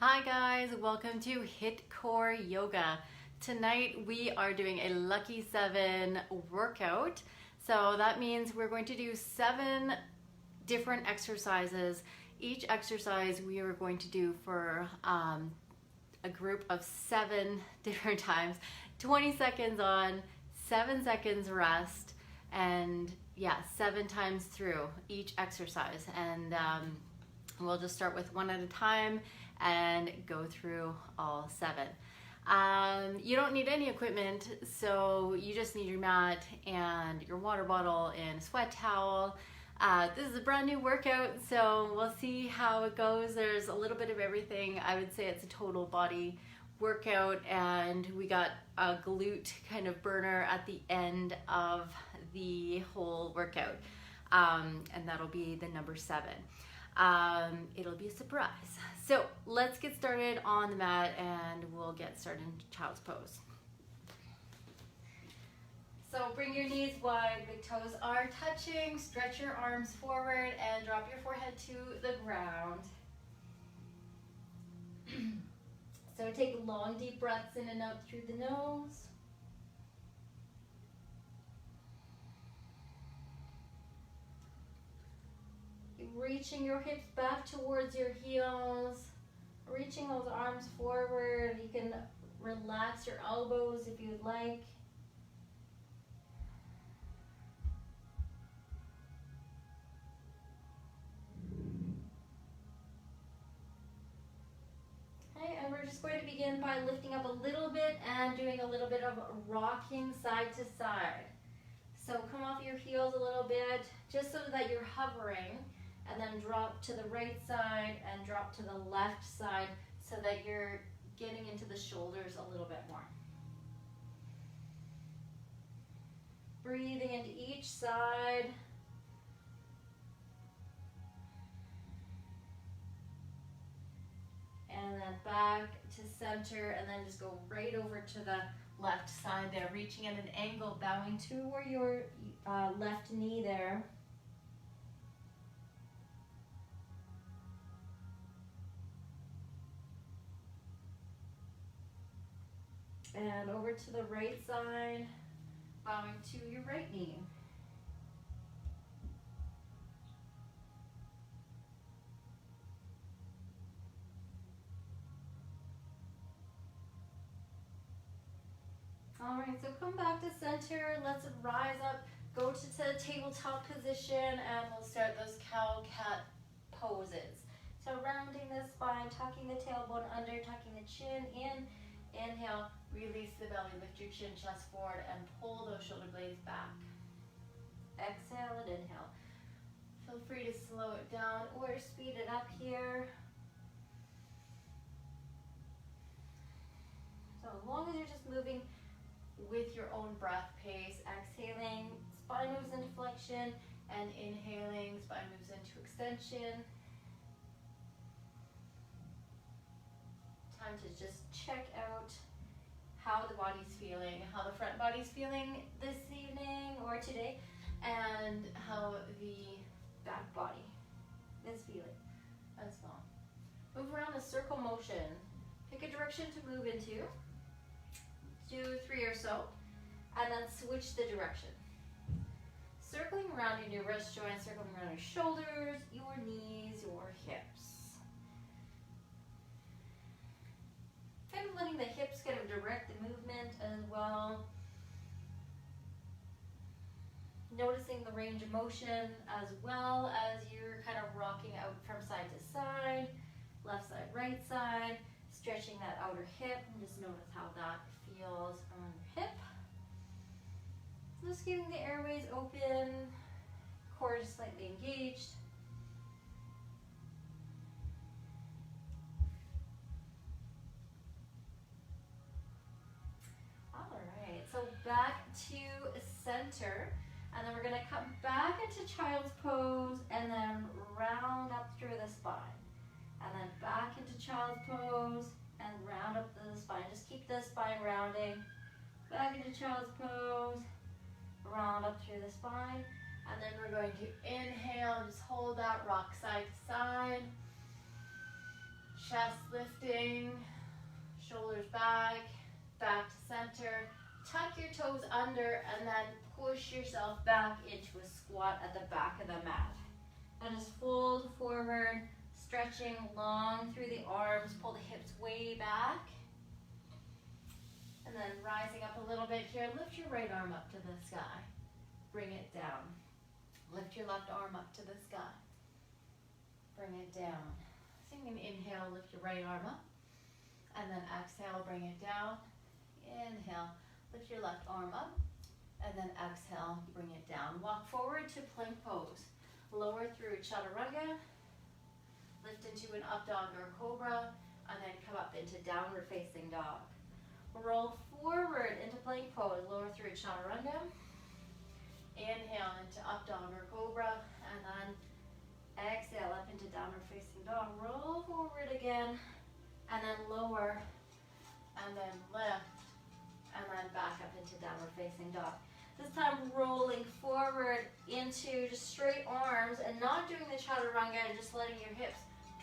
Hi guys, welcome to HIIT Core Yoga. Tonight we are doing a Lucky 7 workout. So that means we're going to do 7 different exercises. Each exercise we are going to do for a group of 7 different times. 20 seconds on, 7 seconds rest, and 7 times through each exercise. And we'll just start with 1 at a time and go through all 7. You don't need any equipment, so you just need your mat and your water bottle and a sweat towel. This is a brand new workout, so we'll see how it goes. There's a little bit of everything. I would say it's a total body workout, and we got a glute kind of burner at the end of the whole workout, and that'll be the number 7. It'll be a surprise. So let's get started on the mat and we'll get started in child's pose. So bring your knees wide, big toes are touching, stretch your arms forward and drop your forehead to the ground. So take long deep breaths in and out through the nose. Reaching your hips back towards your heels, reaching those arms forward. You can relax your elbows if you'd like. Okay, and we're just going to begin by lifting up a little bit and doing a little bit of rocking side to side. So come off your heels a little bit, just so that you're hovering. And then drop to the right side and drop to the left side so that you're getting into the shoulders a little bit more. Breathing into each side. And then back to center, and then just go right over to the left side there, reaching at an angle, bowing toward your left knee there. And over to the right side, bowing to your right knee. All right, so come back to center. Let's rise up, go to the tabletop position, and we'll start those cow-cat poses. So rounding the spine, tucking the tailbone under, tucking the chin in. Inhale, release the belly, lift your chin, chest forward, and pull those shoulder blades back. Exhale and inhale. Feel free to slow it down or speed it up here. So as long as you're just moving with your own breath pace, exhaling, spine moves into flexion, and inhaling, spine moves into extension. Time to just check out how the body's feeling, how the front body's feeling this evening or today, and how the back body is feeling as well. Move around a circle motion. Pick a direction to move into. Do 3 or so, and then switch the direction. Circling around in your wrist joints, circling around your shoulders, your knees, your hips. Kind of letting the hips kind of direct the movement as well. Noticing the range of motion as well as you're kind of rocking out from side to side, left side, right side, stretching that outer hip, and just notice how that feels on your hip. Just keeping the airways open, core just slightly engaged. So back to center, and then we're going to come back into child's pose and then round up through the spine. And then back into child's pose and round up the spine. Just keep the spine rounding. Back into child's pose, round up through the spine. And then we're going to inhale, just hold that rock side to side. Chest lifting, shoulders back, back to center. Tuck your toes under and then push yourself back into a squat at the back of the mat. And just fold forward, stretching long through the arms, pull the hips way back. And then rising up a little bit here, lift your right arm up to the sky. Bring it down. Lift your left arm up to the sky. Bring it down. So you can inhale, lift your right arm up. And then exhale, bring it down. Inhale, lift your left arm up. And then exhale, bring it down. Walk forward to plank pose. Lower through chaturanga. Lift into an up dog or cobra. And then come up into downward facing dog. Roll forward into plank pose. Lower through chaturanga. Inhale into up dog or cobra. And then exhale up into downward facing dog. Roll forward again. And then lower. And then lift. And then back up into downward facing dog. This time rolling forward into just straight arms and not doing the chaturanga and just letting your hips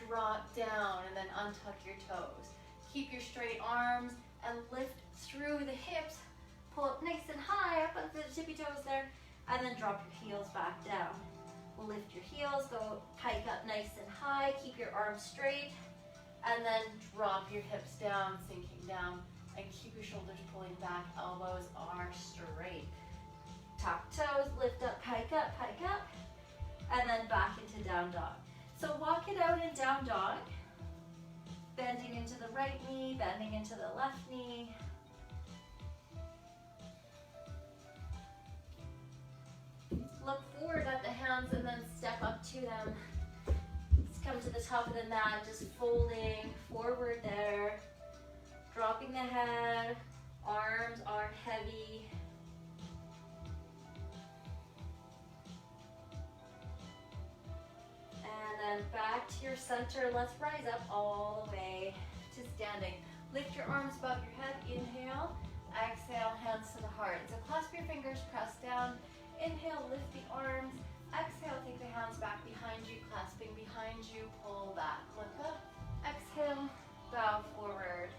drop down and then untuck your toes. Keep your straight arms and lift through the hips. Pull up nice and high up onto the tippy toes there and then drop your heels back down. Lift your heels, go pike up nice and high. Keep your arms straight and then drop your hips down, sinking down. And keep your shoulders pulling back, elbows are straight. Tuck toes, lift up, and then back into down dog. So walk it out in down dog, bending into the right knee, bending into the left knee. Look forward at the hands and then step up to them. Just come to the top of the mat, just folding forward there. Dropping the head, arms are heavy. And then back to your center. Let's rise up all the way to standing. Lift your arms above your head, inhale. Exhale, hands to the heart. So clasp your fingers, press down. Inhale, lift the arms. Exhale, take the hands back behind you, clasping behind you, pull back. Look up. Exhale, bow forward.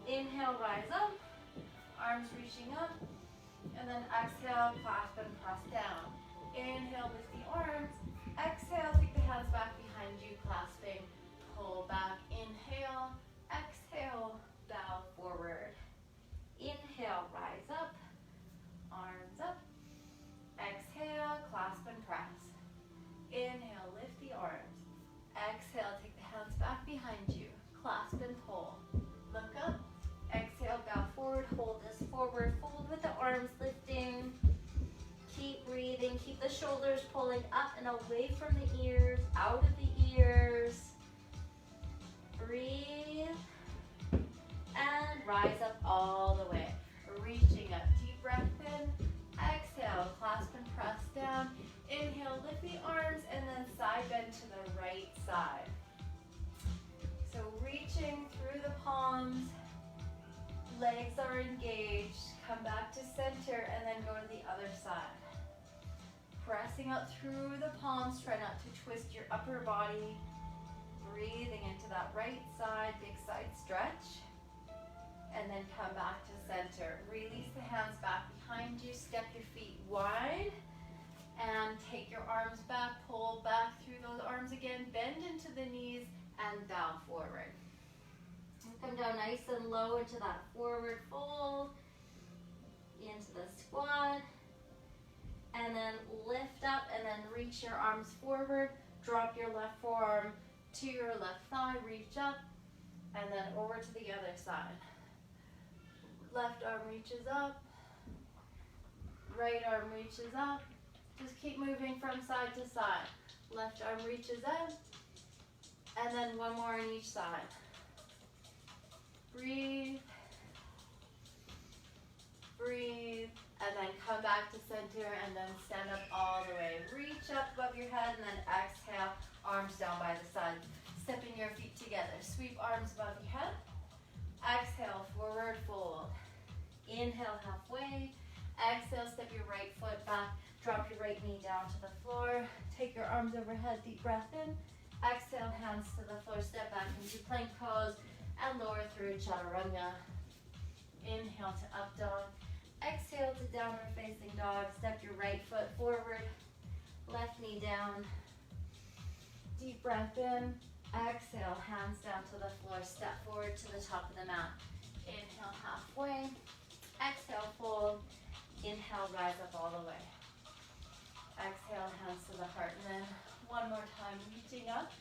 Inhale, rise up, arms reaching up, and then exhale, clasp and press down. Inhale, lift the arms, exhale, take the hands back behind you, clasping, pull back, inhale, exhale, bow forward. Inhale, rise up, arms up, exhale, clasp and press. Inhale, lift the arms, exhale, take the hands back behind you, clasp and pull. Look up, exhale, bow forward, hold this forward, fold with the arms lifting. Keep breathing, keep the shoulders pulling up and away from the ears, out of the ears. Breathe, and rise up all the way. Reaching up, deep breath in, exhale, clasp and press down. Inhale, lift the arms, and then side bend to the right side. So reaching through the palms, legs are engaged, come back to center and then go to the other side. Pressing up through the palms, try not to twist your upper body. Breathing into that right side, big side stretch. And then come back to center. Release the hands back behind you, step your feet wide. And take your arms back, pull back through those arms again, bend into the knees, and bow forward. Come down nice and low into that forward fold, into the squat, and then lift up and then reach your arms forward, drop your left forearm to your left thigh, reach up, and then over to the other side. Left arm reaches up, right arm reaches up, just keep moving from side to side. Left arm reaches up, and then one more on each side. Breathe, breathe, and then come back to center and then stand up all the way. Reach up above your head and then exhale, arms down by the side. Stepping your feet together. Sweep arms above your head. Exhale, forward fold. Inhale, halfway. Exhale, step your right foot back. Drop your right knee down to the floor. Take your arms overhead, deep breath in. Exhale, hands to the floor, step back and into plank pose and lower through chaturanga. Inhale to up dog. Exhale to downward facing dog. Step your right foot forward, left knee down. Deep breath in. Exhale, hands down to the floor. Step forward to the top of the mat. Inhale, halfway. Exhale, fold. Inhale, rise up all the way. Exhale, hands to the heart. And then one more time, reaching up.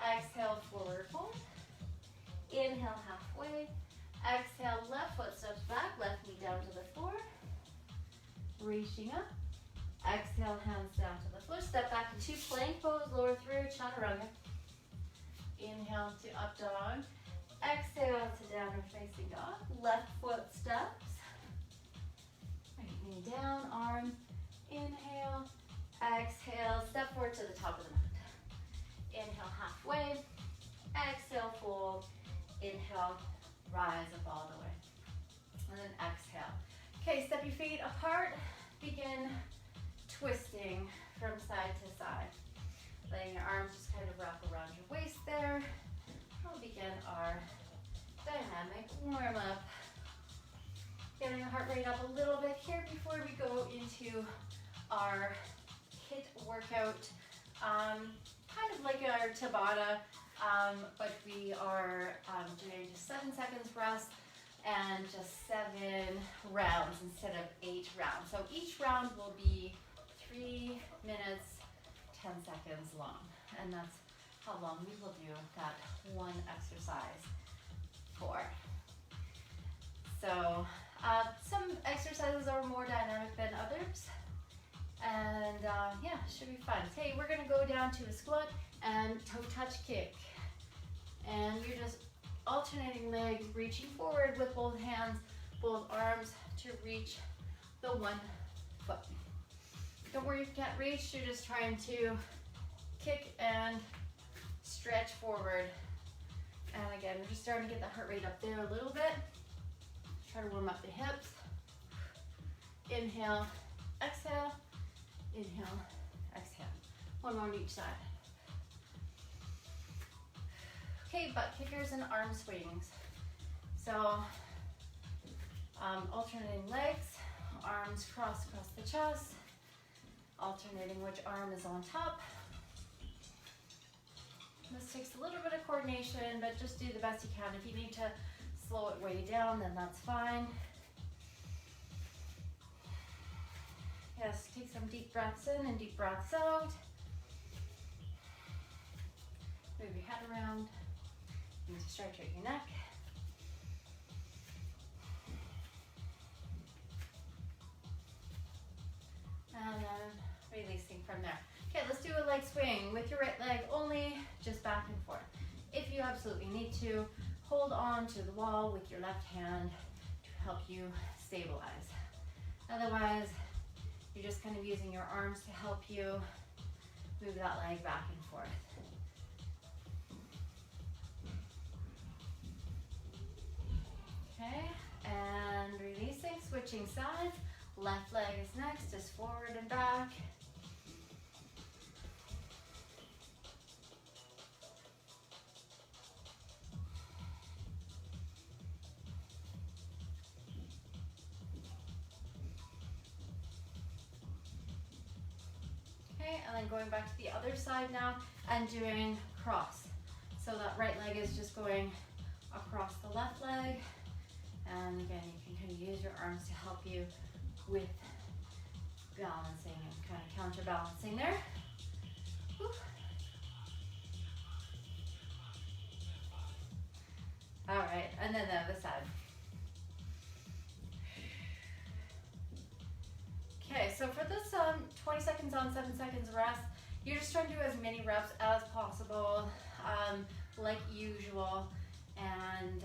Exhale, forward fold. Inhale, halfway. Exhale, left foot steps back. Left knee down to the floor. Reaching up. Exhale, hands down to the floor. Step back into plank pose. Lower through chaturanga. Inhale to up dog. Exhale to downward facing dog. Left foot steps. Right knee down, arm. Inhale. Exhale, step forward to the top of the mat. Inhale, halfway. Exhale, fold. Inhale, rise up all the way. And then exhale. Okay, step your feet apart. Begin twisting from side to side. Letting your arms just kind of wrap around your waist there. We'll begin our dynamic warm up. Getting the heart rate up a little bit here before we go into our HIIT workout. Kind of like our Tabata, but we are doing just 7 seconds rest and just 7 rounds instead of 8 rounds. So each round will be 3 minutes 10 seconds long, and that's how long we will do that one exercise for. So some exercises are more dynamic than others, and yeah, should be fun. Today we're gonna go down to a squat and toe touch kick, and you're just alternating legs, reaching forward with both hands, both arms to reach the one foot. Don't worry if you can't reach, you're just trying to kick and stretch forward. And again, we're just starting to get the heart rate up there a little bit. Try to warm up the hips. Inhale, exhale, inhale, exhale. One more on each side. Okay, butt kickers and arm swings. So, alternating legs, arms cross across the chest. Alternating which arm is on top. This takes a little bit of coordination, but just do the best you can. If you need to slow it way down, then that's fine. Yes, take some deep breaths in and deep breaths out. Move your head around. You need to stretch out your neck. And then releasing from there. Okay, let's do a leg swing with your right leg only, just back and forth. If you absolutely need to, hold on to the wall with your left hand to help you stabilize. Otherwise, you're just kind of using your arms to help you move that leg back and forth. Okay, and releasing, switching sides. Left leg is next, just forward and back. Okay, and then going back to the other side now and doing cross. So that right leg is just going across the left leg. And again, you can kind of use your arms to help you with balancing and kind of counterbalancing there. Whew. All right, and then the other side. Okay, so for this 20 seconds on, 7 seconds rest, you're just trying to do as many reps as possible, like usual. And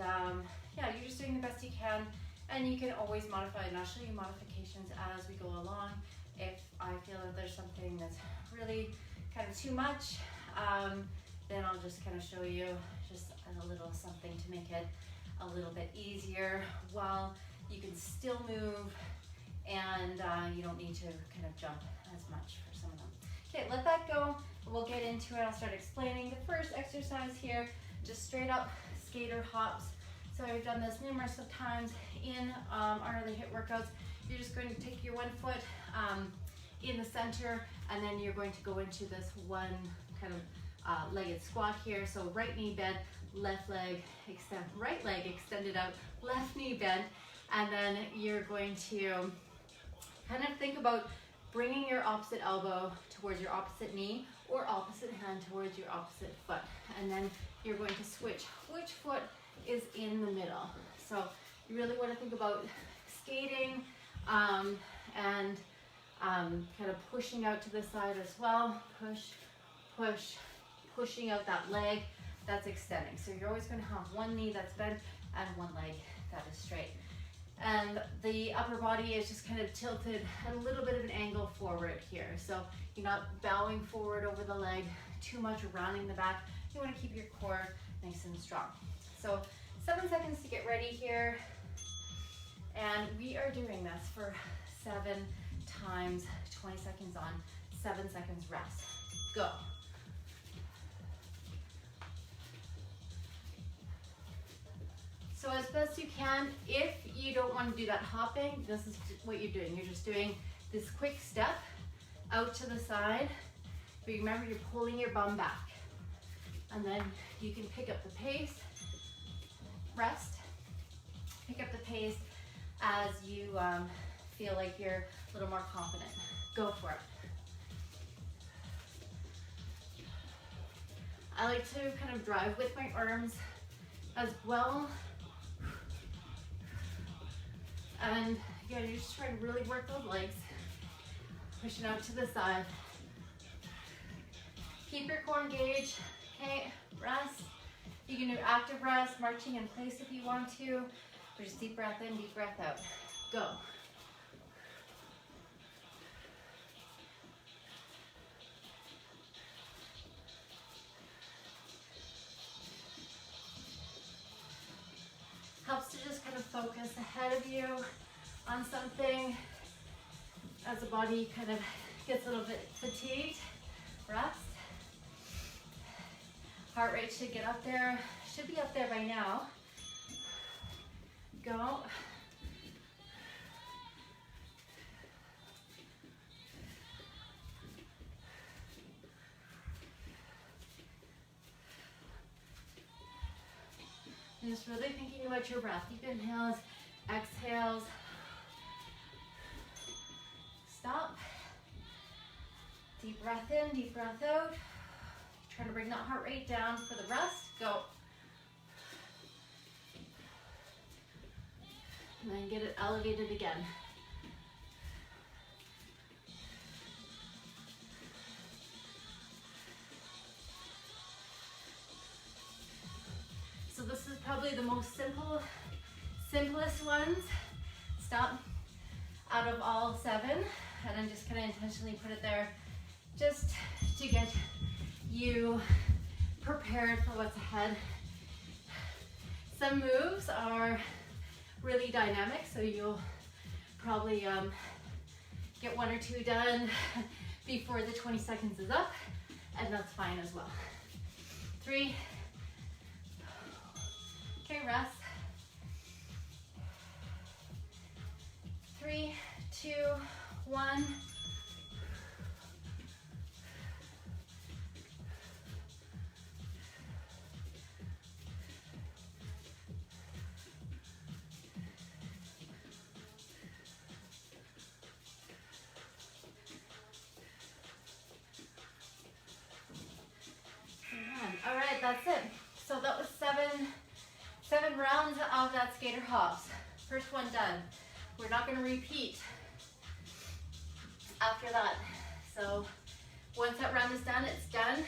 yeah, you're just doing the best you can. And you can always modify, and I'll show you modifications as we go along. If I feel that there's something that's really kind of too much, then I'll just kind of show you just a little something to make it a little bit easier while you can still move, and you don't need to kind of jump as much for some of them. Okay, let that go. We'll get into it. I'll start explaining the first exercise here. just straight up skater hops. So I've done this numerous of times in our other HIIT workouts. You're just going to take your one foot in the center, and then you're going to go into this one kind of legged squat here. So right knee bent, left leg extend, right leg extended out, left knee bent, and then you're going to kind of think about bringing your opposite elbow towards your opposite knee or opposite hand towards your opposite foot. And then you're going to switch which foot is in the middle. So you really want to think about skating and kind of pushing out to the side as well. Push, push, pushing out that leg that's extending. So you're always going to have one knee that's bent and one leg that is straight. And the upper body is just kind of tilted at a little bit of an angle forward here. So you're not bowing forward over the leg too much, rounding the back. You want to keep your core nice and strong. So 7 seconds to get ready here. And we are doing this for 7 times, 20 seconds on, 7 seconds rest. Go. So as best you can, if you don't want to do that hopping, this is what you're doing. You're just doing this quick step out to the side. But remember, you're pulling your bum back. And then you can pick up the pace, rest, pick up the pace as you feel like you're a little more confident. Go for it. I like to kind of drive with my arms as well. And again, you're just trying to really work those legs. Pushing out to the side. Keep your core engaged. Okay, rest. You can do active rest, marching in place if you want to. Or just deep breath in, deep breath out. Go. Helps to just kind of focus ahead of you on something as the body kind of gets a little bit fatigued. Rest. Heart rate should get up there, should be up there by now. Go. And just really thinking about your breath. Deep inhales, exhales. Stop. Deep breath in, deep breath out. Try to bring that heart rate down for the rest. Go. And then get it elevated again. So this is probably the most simplest ones. Stop out of all 7, and I'm just gonna intentionally put it there just to get you prepared for what's ahead. Some moves are really dynamic, so you'll probably get 1 or 2 done before the 20 seconds is up, and that's fine as well. 3, okay, rest. 3, 2, 1. All right, that's it. So that was seven rounds of that skater hops. First one done. We're not going to repeat after that. So once that round is done, it's done.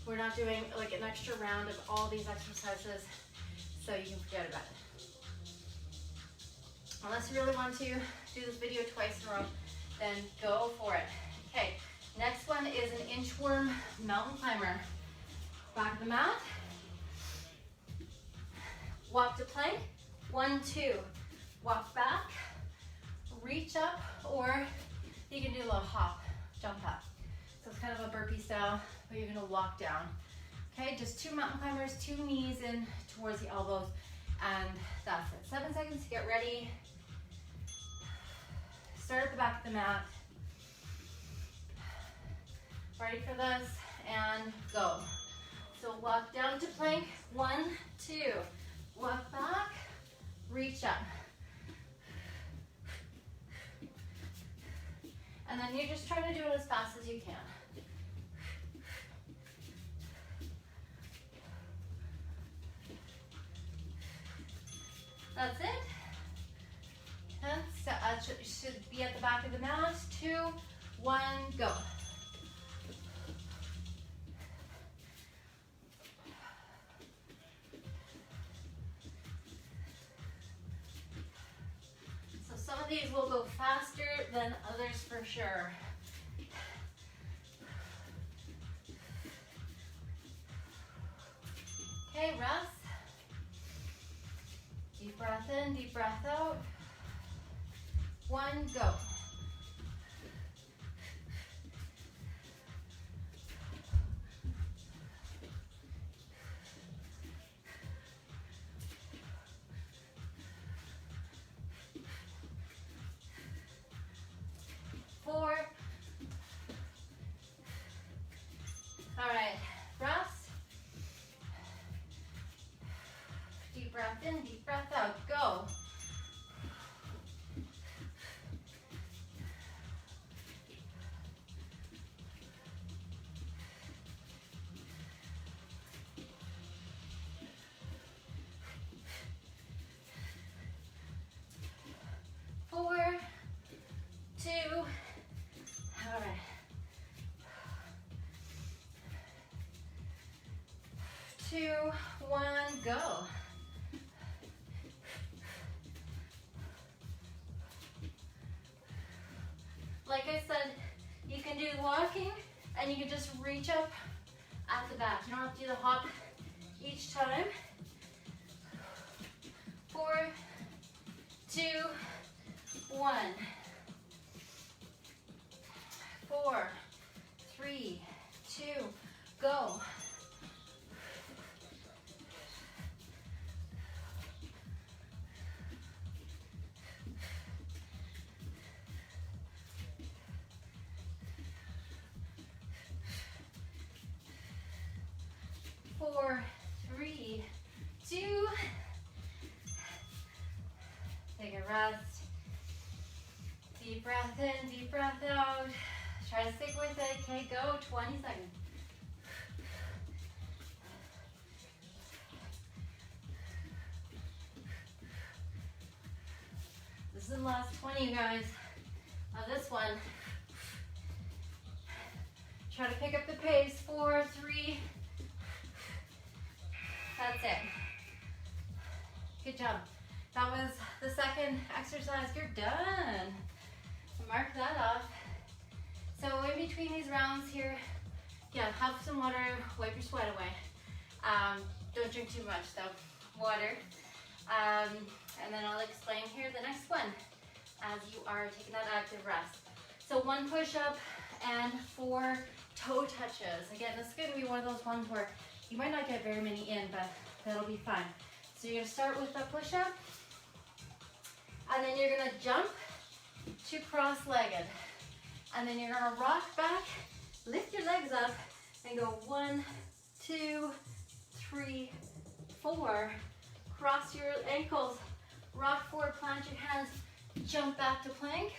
We're not doing like an extra round of all these exercises, so you can forget about it. Unless you really want to do this video twice in a row, then go for it. Okay, next one is an inchworm mountain climber. Back of the mat. Walk to plank. 1, 2. Walk back. Reach up, or you can do a little hop, jump up. So it's kind of a burpee style, but you're gonna walk down. Okay, just 2 mountain climbers, 2 knees in towards the elbows, and that's it. 7 seconds to get ready. Start at the back of the mat. Ready for this, and go. So walk down to plank, 1, 2. Walk back, reach up. And then you're just trying to do it as fast as you can. That's it. And so, should be at the back of the mat. 2, 1, go. So some of these will go faster than others for sure. Okay, rest. Deep breath in, deep breath out. 1, go. Four. All right, rest. Deep breath in, deep breath out. Go. Four, 2, all right. 2, 1, go. Like I said, you can do walking and you can just reach up at the back. You don't have to do the hop each time. 4, 2, 1. 4, 3, 2, go. Four, 3, 2. Take a rest. Deep breath in, deep breath out. Try to stick with it. Okay, go. 20 seconds. This is the last 20, you guys, of this one. Try to pick up the pace. 4, 3. That's it. Good job. That was the second exercise. You're done. Mark that off. So in between these rounds here, yeah, have some water, wipe your sweat away. Don't drink too much though, water. And then I'll explain here the next one as you are taking that active rest. So 1 push-up and 4 toe touches. Again, this is gonna be one of those ones where you might not get very many in, but that'll be fun. So you're gonna start with a push-up, and then you're gonna jump to cross-legged. And then you're gonna rock back, lift your legs up, and go 1, 2, 3, 4. Cross your ankles, rock forward, plant your hands, jump back to plank,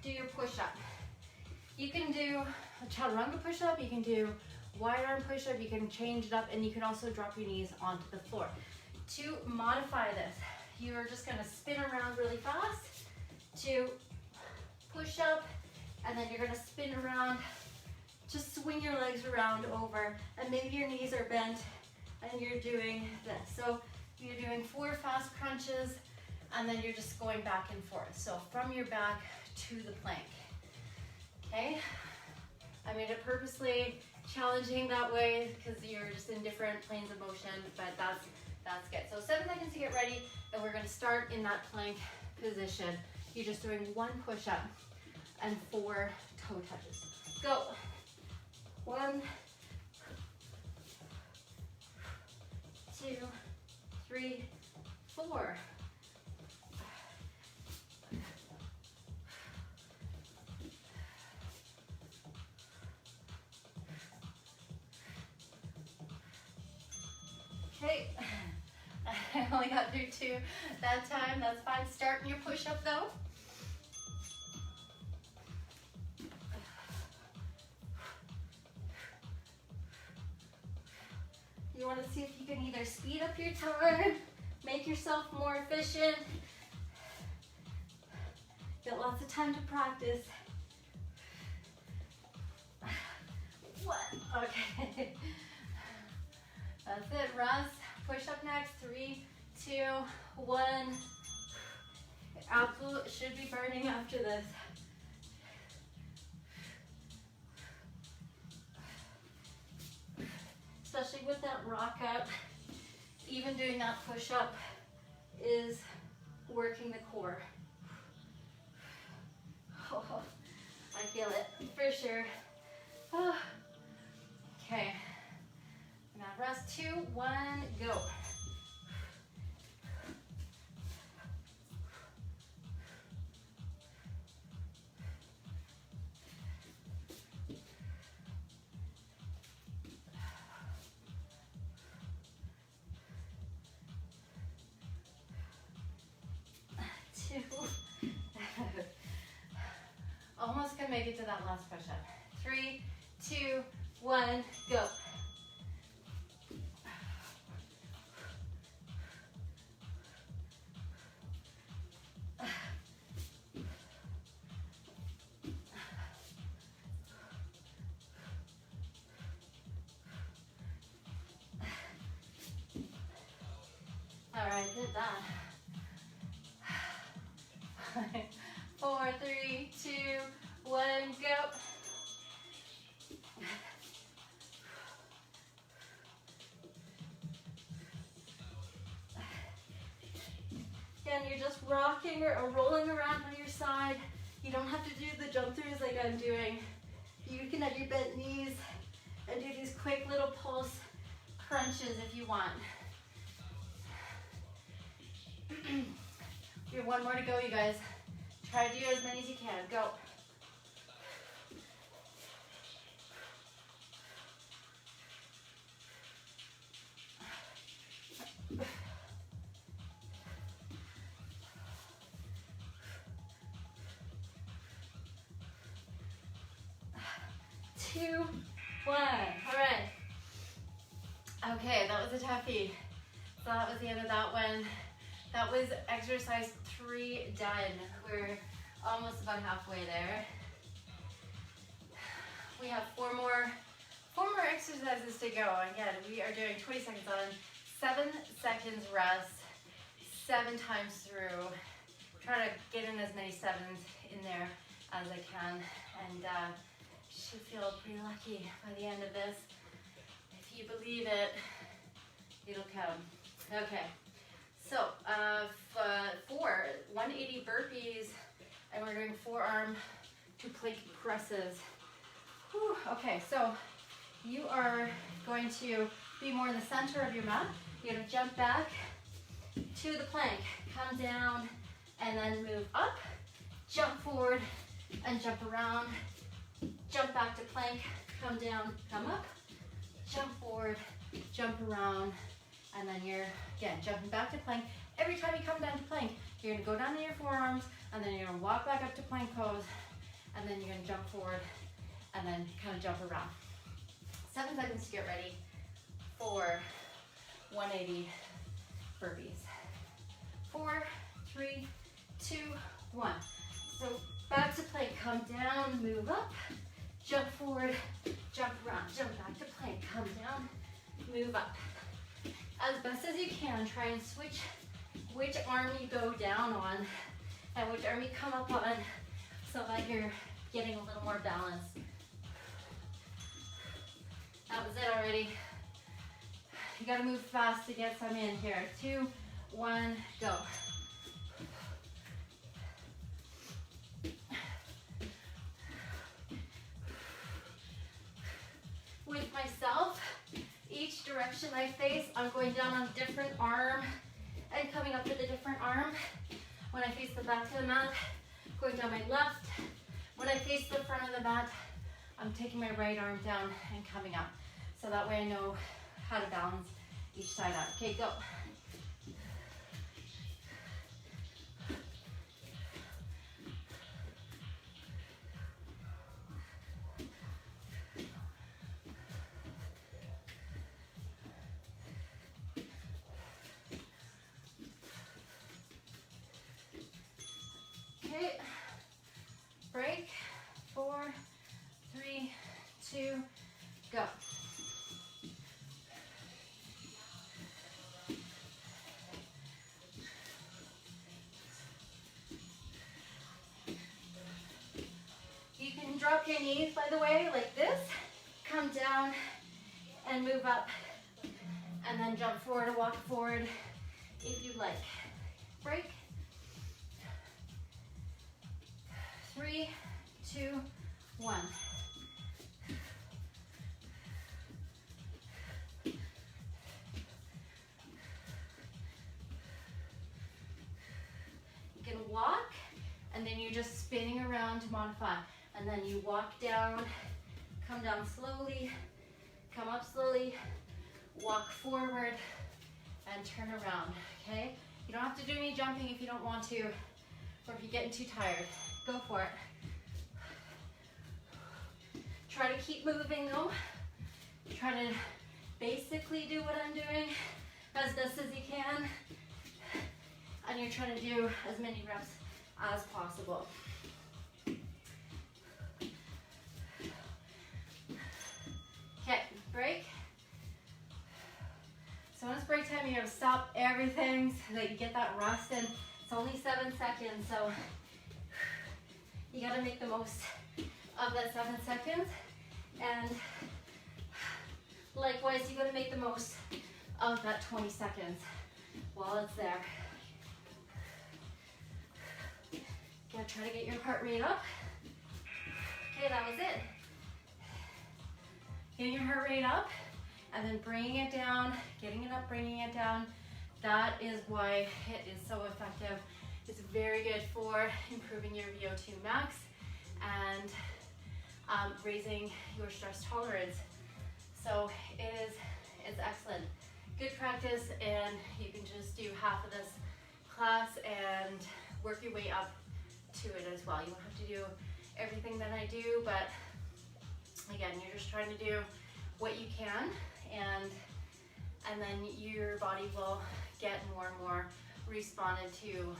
do your push-up. You can do a chaturanga push-up, you can do wide arm push-up, you can change it up, and you can also drop your knees onto the floor. To modify this, you are just gonna spin around really fast to push up, and then you're gonna spin around, just swing your legs around over, and maybe your knees are bent, and you're doing this. So you're doing 4 fast crunches, and then you're just going back and forth. So from your back to the plank, okay? I made it purposely challenging that way because you're just in different planes of motion, but that's good. So 7 seconds to get ready, and we're gonna start in that plank position. You're just doing 1 push-up and 4 toe touches. Go. 1, 2, 3, 4. Okay, I only got through 2 that time. That's fine. Start your push-up though. You want to see if you can either speed up your time, make yourself more efficient. Get lots of time to practice. What? Okay. That's it, Russ. Push up next. 3, 2, 1. Absolutely should be burning after this. Especially with that rock up, even doing that push up is working the core. Oh, I feel it for sure. Oh. Okay. Now rest. 2, 1, go. Almost can make it to that last push-up. 3, 2, 1, go. All right, did that. 4, 3, 2, 1, go. Again, you're just rocking or rolling around on your side. You don't have to do the jump throughs like I'm doing. You can have your bent knees and do these quick little pulse crunches if you want. You have 1 more to go, you guys. Try to do as many as you can. Go. Two, 1. All right. Okay, that was a toughie. So that was the end of that one. That was exercise 3 done. We're almost about halfway there. We have 4 more exercises to go. Again, we are doing 20 seconds on, 7 seconds rest, 7 times through. Try to get in as many 7s in there as I can, and should feel pretty lucky by the end of this. If you believe it, it'll come. Okay. So, 4 180 burpees, and we're doing forearm to plank presses. Whew. Okay, so you are going to be more in the center of your mat. You're going to jump back to the plank, come down, and then move up, jump forward, and jump around, jump back to plank, come down, come up, jump forward, jump around, and then you're, again, jumping back to plank. Every time you come down to plank, you're gonna go down to your forearms, and then you're gonna walk back up to plank pose, and then you're gonna jump forward, and then kind of jump around. 7 seconds to get ready for 180 burpees. 4, 3, 2, 1. So back to plank, come down, move up, jump forward, jump around, jump back to plank, come down, move up. As best as you can, try and switch which arm you go down on and which arm you come up on so that you're getting a little more balance. That was it already. You gotta move fast to get some in here. 2, 1, go. With myself, each direction I face, I'm going down on a different arm and coming up with a different arm. When I face the back of the mat, going down my left. When I face the front of the mat, I'm taking my right arm down and coming up. So that way I know how to balance each side out. Okay, go. Okay, break, 4, 3, 2, go. You can drop your knees, by the way, like this, come down and move up, and then jump forward or walk forward if you like. Break. 3, 2, 1. You can walk, and then you're just spinning around to modify. And then you walk down, come down slowly, come up slowly, walk forward, and turn around, okay? You don't have to do any jumping if you don't want to, or if you're getting too tired. Go for it. Try to keep moving though. Try to basically do what I'm doing as best as you can. And you're trying to do as many reps as possible. Okay, break. So when it's break time, you gotta stop everything so that you get that rest in. It's only 7 seconds, so you gotta make the most of that 7 seconds. And likewise, you gotta make the most of that 20 seconds while it's there. Gotta try to get your heart rate up. Okay, that was it. Getting your heart rate up and then bringing it down, getting it up, bringing it down. That is why HIIT is so effective. It's very good for improving your VO2 max and raising your stress tolerance. So it's excellent. Good practice, and you can just do half of this class and work your way up to it as well. You don't have to do everything that I do, but again, you're just trying to do what you can, and then your body will get more and more responded to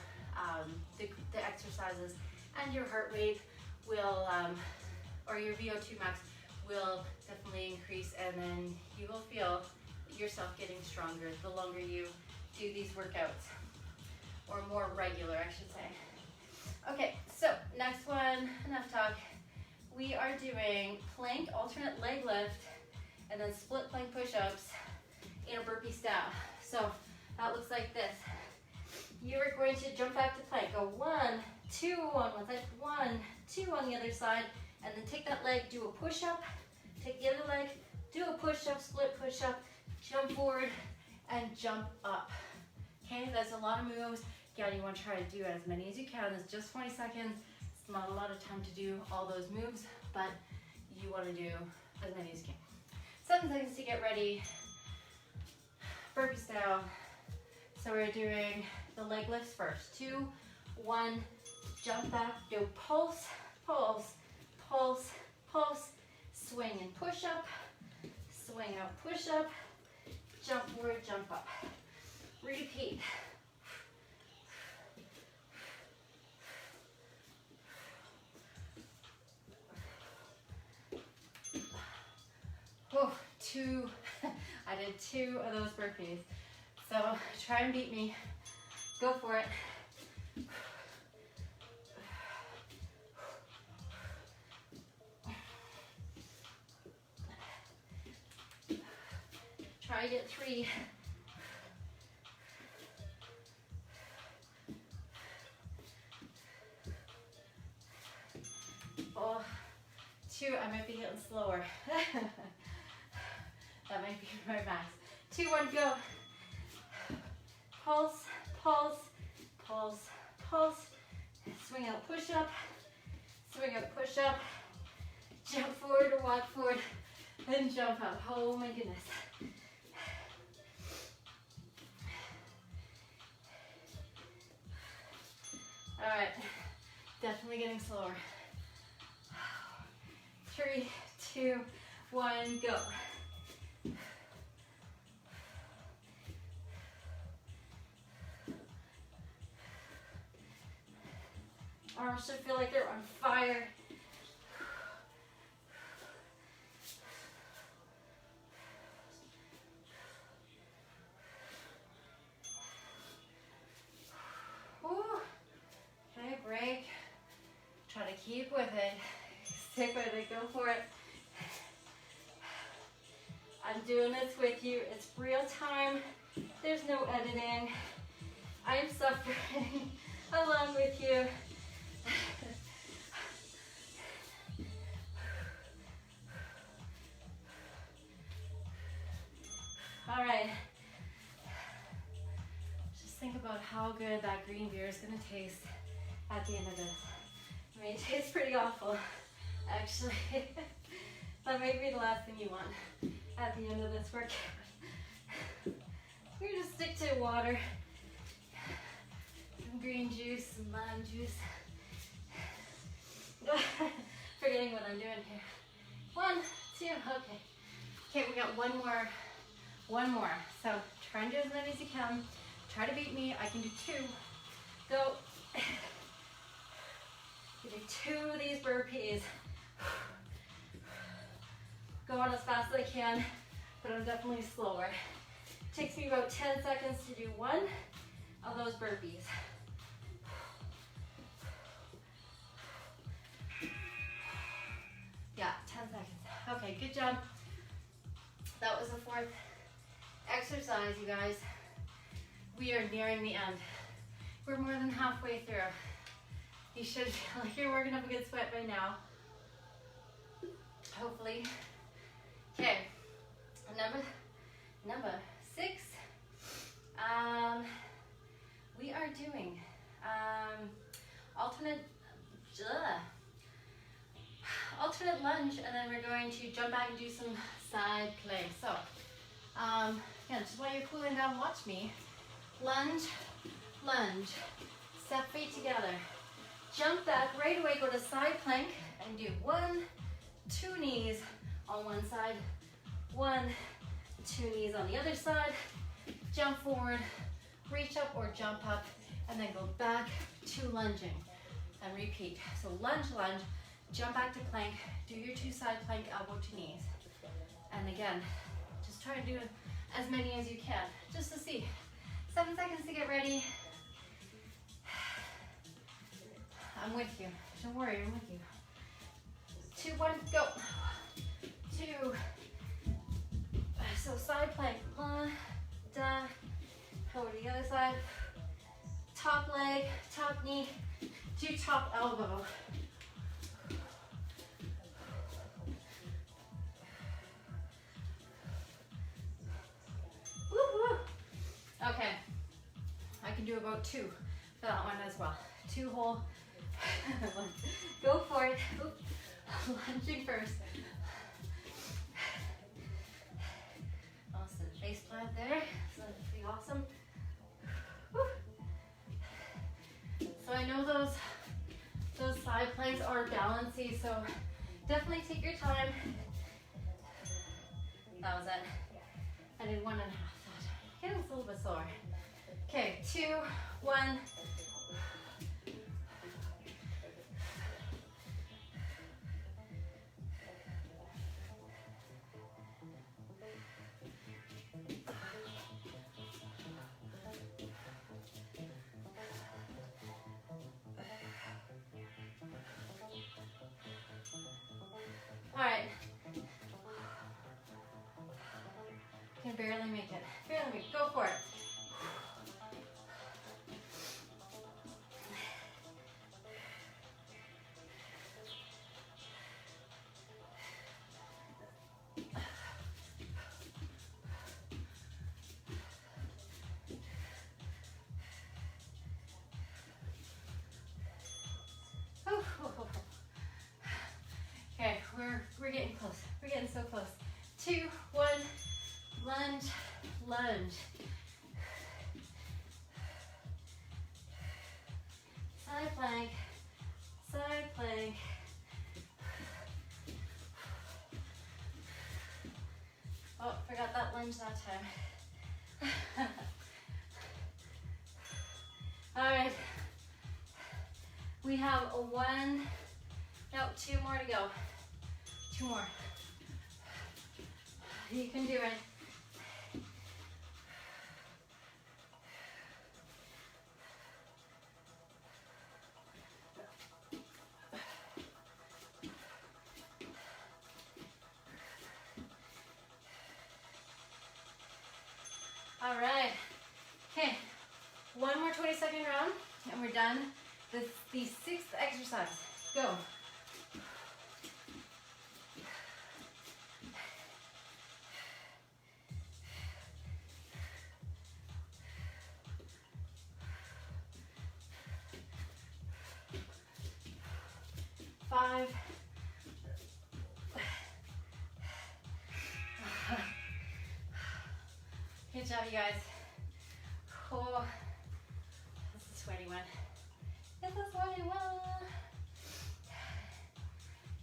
the exercises, and your heart rate will, or your VO2 max will definitely increase, and then you will feel yourself getting stronger the longer you do these workouts, or more regular, I should say. Okay, so next one, enough talk. We are doing plank, alternate leg lift, and then split plank push-ups in a burpee style. So that looks like this. You are going to jump back to plank. Go 1, 2 on one side, 1, 2 on the other side, and then take that leg, do a push-up, take the other leg, do a push-up, split push-up, jump forward, and jump up. Okay, that's a lot of moves. Again, you want to try to do as many as you can. It's just 20 seconds. It's not a lot of time to do all those moves, but you want to do as many as you can. 7 seconds to get ready. Burpee style. So we're doing the leg lifts first. 2, 1, jump back, do pulse, pulse, pulse, pulse, swing and push up, swing out, push up, jump forward, jump up. Repeat. Oh, 2, I did 2 of those burpees. So try and beat me. Go for it. Try to get 3. Oh, 2, I might be getting slower. That might be my max. 2, 1, go. Pulse, pulse, pulse, pulse. Swing out, push up. Swing up, push up. Jump forward or walk forward. Then jump up. Oh my goodness. All right, definitely getting slower. 3, 2, 1, go. Arms should feel like they're on fire. Okay, break. Try to keep with it. Stick with it, go for it. I'm doing this with you. It's real time. There's no editing. I'm suffering along with you. All right. Just think about how good that green beer is going to taste at the end of this. I mean, it tastes pretty awful, actually. That might be the last thing you want at the end of this workout. We're going to stick to water, some green juice, some lime juice. Forgetting what I'm doing here. 1, 2, okay. Okay, we got one more. So try and do as many as you can. Try to beat me. I can do 2. Go. You do 2 of these burpees. Go on as fast as I can, but I'm definitely slower. It takes me about 10 seconds to do 1 of those burpees. Yeah, 10 seconds. Okay, good job. That was the 4th exercise, you guys. We are nearing the end. We're more than halfway through. You should feel like you're working up a good sweat by now. Hopefully. Okay, number 6. We are doing alternate lunge, and then we're going to jump back and do some side plank. So, again, just while you're cooling down, watch me. Lunge, lunge, step feet together. Jump back right away, go to side plank, and do 1, 2 knees on one side, 1, 2 knees on the other side. Jump forward, reach up or jump up, and then go back to lunging, and repeat. So lunge, lunge, jump back to plank, do your 2 side plank, elbow to knees. And again, just try to do as many as you can, just to see. 7 seconds to get ready. I'm with you. Don't worry, I'm with you. 2, 1, go. 2. So side plank. Da. Over to the other side. Top leg, top knee, to top elbow. Woo-hoo. Okay. I can do about 2 for that one as well. 2 whole. Go for it. Oops. Lunging first. Awesome. Face plant there. So that's pretty awesome. Woo. So I know those side planks are balancy, so definitely take your time. That was it. I did 1.5. Okay, it's a little bit slower. Okay, 2, 1. All right. Can barely make it. Barely make it. Go for it. lunge that time. All right. We have two more to go. Two more. You can do it. All right. Okay. One more 20-second round, and we're done. The sixth exercise. Go. Five. Good job, you guys. Oh, this is a sweaty one. It's a sweaty one.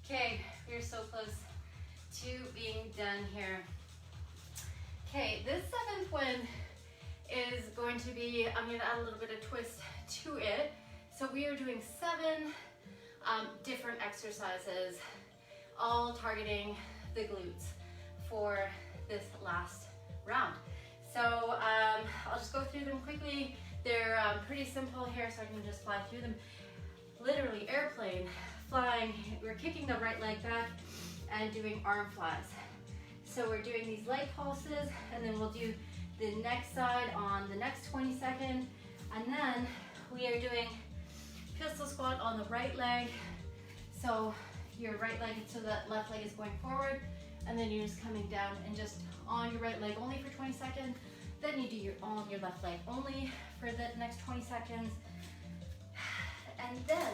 Okay, we're so close to being done here. Okay, this seventh one is going to be, I'm going to add a little bit of twist to it. So we are doing 7 different exercises, all targeting the glutes for this last round. So I'll just go through them quickly. They're pretty simple here, so I can just fly through them. Literally airplane, flying, we're kicking the right leg back and doing arm flies. So we're doing these leg pulses, and then we'll do the next side on the next 20 seconds. And then we are doing pistol squat on the right leg. So your right leg, so that left leg is going forward, and then you're just coming down and just on your right leg only for 20 seconds. Then you do on your left leg only for the next 20 seconds. And then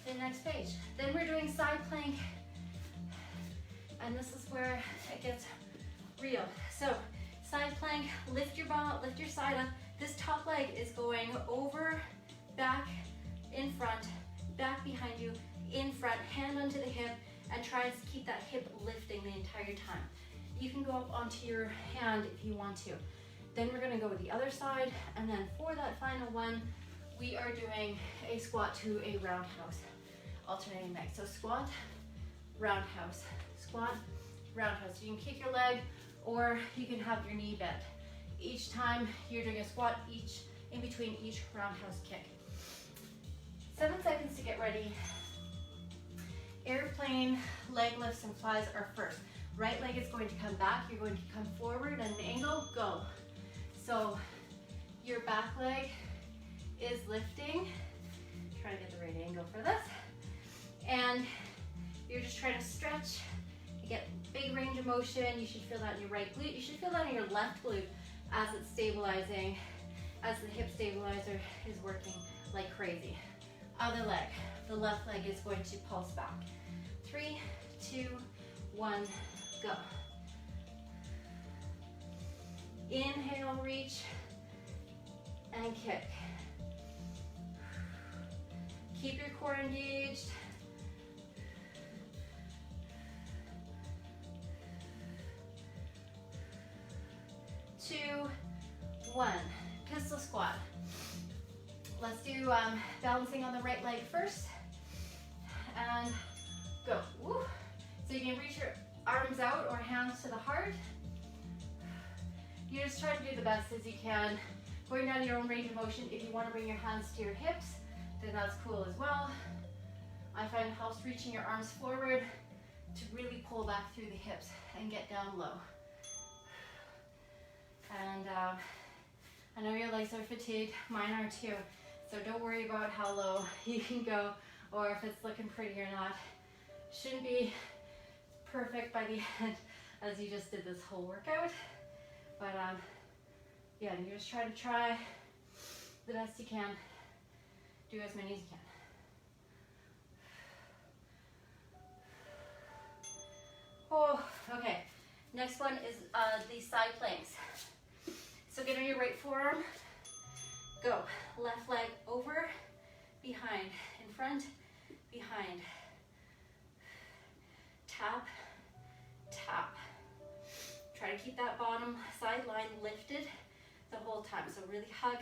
the next page. Then we're doing side plank. And this is where it gets real. So side plank, lift your side up. This top leg is going over, back, in front, back behind you, in front, hand onto the hip, and try to keep that hip lifting the entire time. You can go up onto your hand if you want to. Then we're gonna go with the other side, and then for that final one, we are doing a squat to a roundhouse, alternating legs. So squat, roundhouse, squat, roundhouse. You can kick your leg, or you can have your knee bent. Each time you're doing a squat, in between each roundhouse kick. 7 seconds to get ready. Airplane leg lifts and flies are first. Right leg is going to come back. You're going to come forward at an angle, go. So your back leg is lifting. Try to get the right angle for this. And you're just trying to stretch. You get big range of motion. You should feel that in your right glute. You should feel that in your left glute as it's stabilizing, as the hip stabilizer is working like crazy. Other leg, the left leg is going to pulse back. 3, 2, 1, go. Inhale, reach, and kick. Keep your core engaged. Two, 1, pistol squat. Let's do balancing on the right leg first, and go. Woo. So you can reach your arms out or hands to the heart. You just try to do the best as you can, going down your own range of motion. If you want to bring your hands to your hips, then that's cool as well. I find it helps reaching your arms forward to really pull back through the hips and get down low. And I know your legs are fatigued, mine are too. So don't worry about how low you can go or if it's looking pretty or not. Shouldn't be perfect by the end as you just did this whole workout. But yeah, you just try the best you can. Do as many as you can. Oh, okay. Next one is the side planks. So get on your right forearm. Go. Left leg over, behind, in front, behind. Tap, tap. Try to keep that body bottom sideline lifted the whole time. So really hug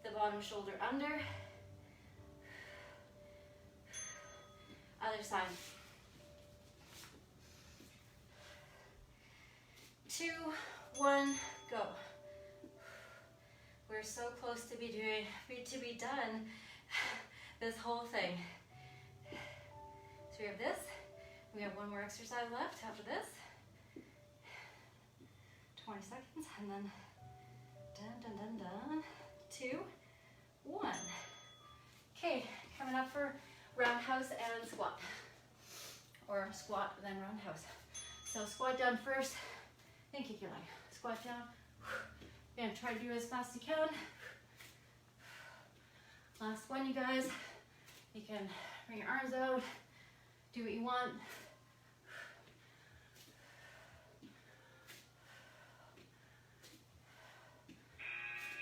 the bottom shoulder under. Other side. 2, 1, go. We're so close to be done this whole thing. So we have this. We have one more exercise left after this. 20 seconds, and then done, done, done, done. 2, 1. Okay, coming up for roundhouse and squat. Or squat, then roundhouse. So squat down first, then kick your leg. Squat down. You're gonna try to do it as fast as you can. Last one, you guys. You can bring your arms out, do what you want.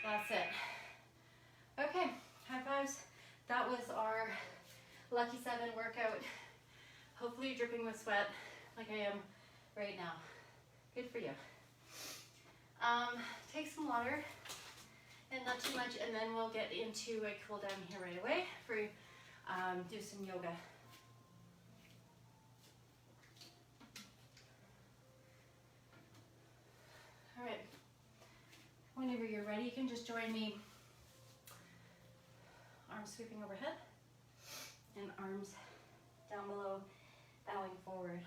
That's it. Okay, high fives. That was our Lucky 7 workout. Hopefully you're dripping with sweat like I am right now. Good for you. Take some water, and not too much, and then we'll get into a cool down here right away for do some yoga. All right. Whenever you're ready, you can just join me. Arms sweeping overhead and arms down below, bowing forward.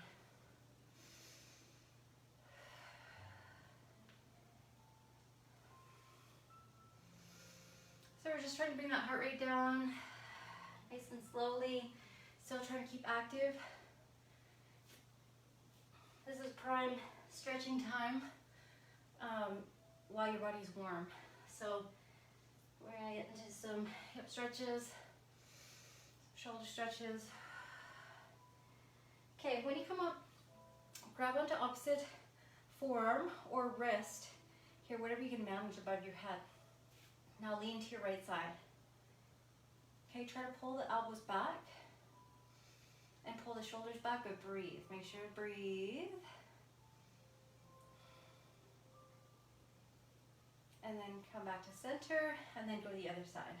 So we're just trying to bring that heart rate down nice and slowly, still trying to keep active. This is prime stretching time while your body's warm. So we're gonna get into some hip stretches, shoulder stretches. Okay, when you come up, grab onto opposite forearm or wrist, here, whatever you can manage above your head. Now lean to your right side. Okay, try to pull the elbows back and pull the shoulders back, but breathe. Make sure to breathe. And then come back to center, and then go to the other side.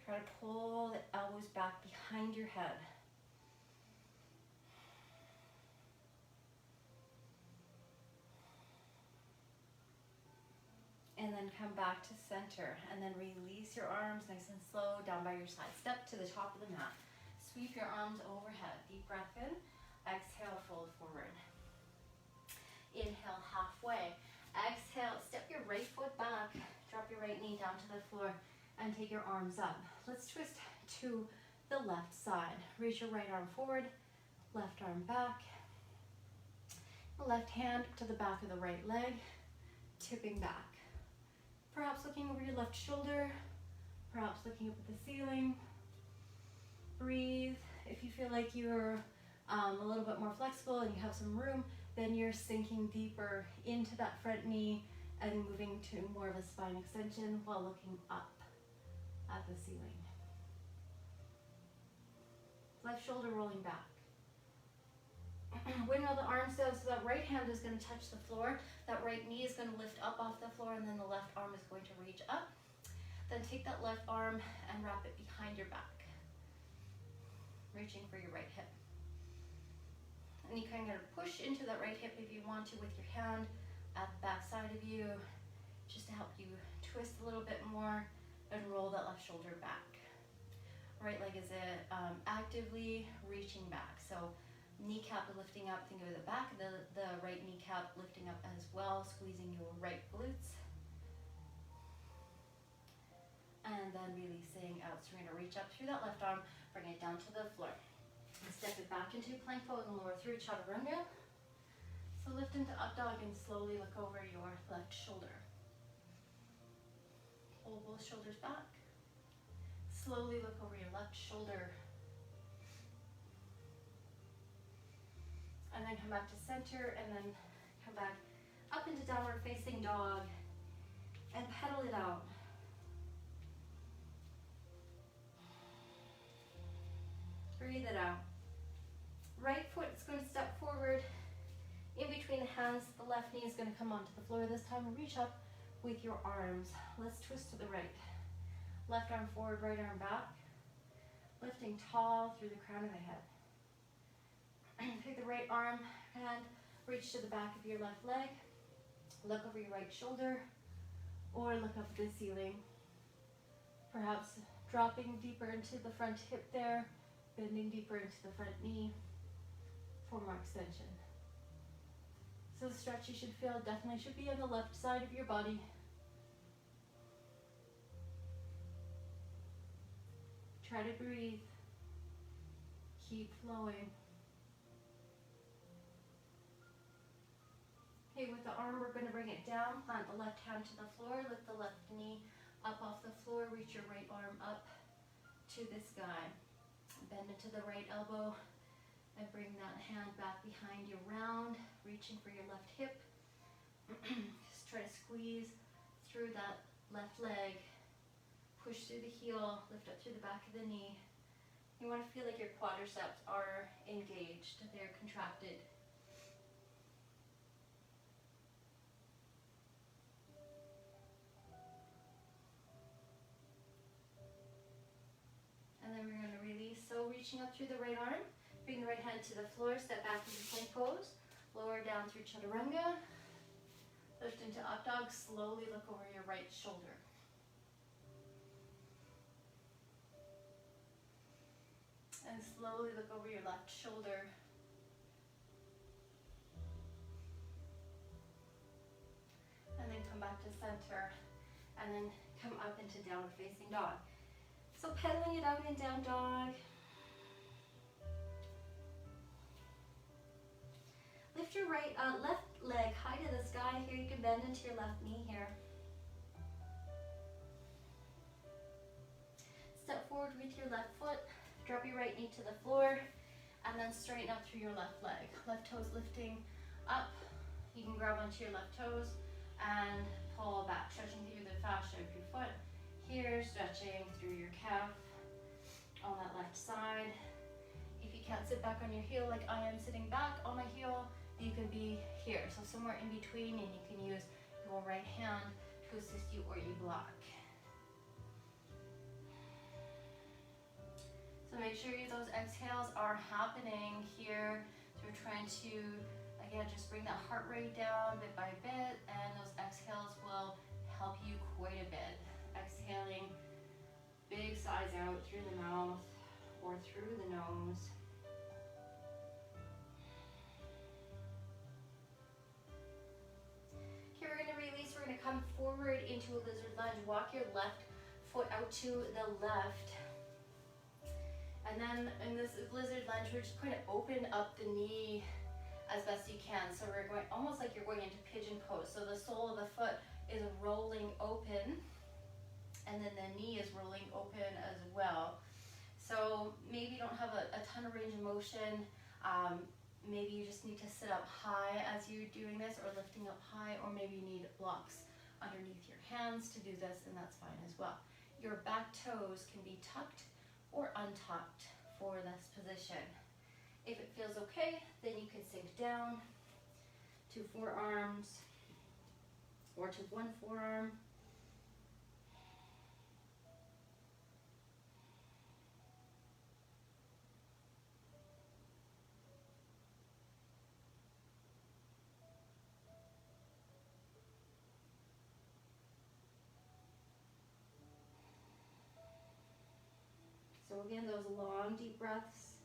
Try to pull the elbows back behind your head. And then come back to center, and then release your arms nice and slow down by your side. Step to the top of the mat. Sweep your arms overhead. Deep breath in. Exhale, fold forward. Inhale, halfway. Exhale, step your right foot back. Drop your right knee down to the floor and take your arms up. Let's twist to the left side. Reach your right arm forward, left arm back. Left hand to the back of the right leg, tipping back. Perhaps looking over your left shoulder, perhaps looking up at the ceiling. Breathe. If you feel like you're a little bit more flexible and you have some room, then you're sinking deeper into that front knee and moving to more of a spine extension while looking up at the ceiling. Left shoulder rolling back. Wiggle the arms down so that right hand is going to touch the floor, that right knee is going to lift up off the floor, and then the left arm is going to reach up. Then take that left arm and wrap it behind your back, reaching for your right hip. And you kind of push into that right hip if you want to with your hand at the back side of you, just to help you twist a little bit more and roll that left shoulder back. Right leg is actively reaching back. So kneecap lifting up, think of the back of the right kneecap lifting up as well, squeezing your right glutes. And then releasing out. So we're going to reach up through that left arm, bring it down to the floor. And step it back into plank pose and lower through chaturanga. So lift into up dog and slowly look over your left shoulder. Pull both shoulders back. Slowly look over your left shoulder. And then come back to center, and then come back up into downward facing dog and pedal it out. Breathe it out. Right foot is going to step forward in between the hands. hands. The left knee is going to come onto the floor. This time reach up with your arms. Let's twist to the right. Left arm forward, right arm back. Lifting tall through the crown of the head. Take the right arm and reach to the back of your left leg. Look over your right shoulder or look up at the ceiling. Perhaps dropping deeper into the front hip there, bending deeper into the front knee for more extension. So the stretch you should feel definitely should be on the left side of your body. Try to breathe. Keep flowing. Okay, with the arm, we're going to bring it down. Plant the left hand to the floor. Lift the left knee up off the floor. Reach your right arm up to the sky. Bend into the right elbow and bring that hand back behind you, round, reaching for your left hip. Just try to squeeze through that left leg. Push through the heel, lift up through the back of the knee. You want to feel like your quadriceps are engaged, they're contracted. And then we're going to release. So reaching up through the right arm, bring the right hand to the floor, step back into plank pose, lower down through chaturanga, lift into up dog, slowly look over your right shoulder. And slowly look over your left shoulder. And then come back to center. And then come up into downward facing dog. So pedaling it out in down dog. Lift your left leg high to the sky. Here you can bend into your left knee here. Step forward with your left foot. Drop your right knee to the floor. And then straighten up through your left leg. Left toes lifting up. You can grab onto your left toes and pull back, stretching through the fascia of your foot. Here, stretching through your calf on that left side. If you can't sit back on your heel like I am sitting back on my heel, you can be here. So somewhere in between, and you can use your right hand to assist you or you block. So make sure those exhales are happening here. So we're trying to, again, just bring that heart rate down bit by bit, and those exhales will help you quite a bit. Exhaling, big sighs out through the mouth or through the nose. Here we're going to release, we're going to come forward into a lizard lunge. Walk your left foot out to the left. And then in this lizard lunge, we're just going to open up the knee as best you can. So we're going, almost like you're going into pigeon pose. So the sole of the foot is rolling open, and then the knee is rolling open as well. So maybe you don't have a ton of range of motion. Maybe you just need to sit up high as you're doing this, or lifting up high, or maybe you need blocks underneath your hands to do this, and that's fine as well. Your back toes can be tucked or untucked for this position. If it feels okay, then you can sink down to forearms or to one forearm. So again, those long, deep breaths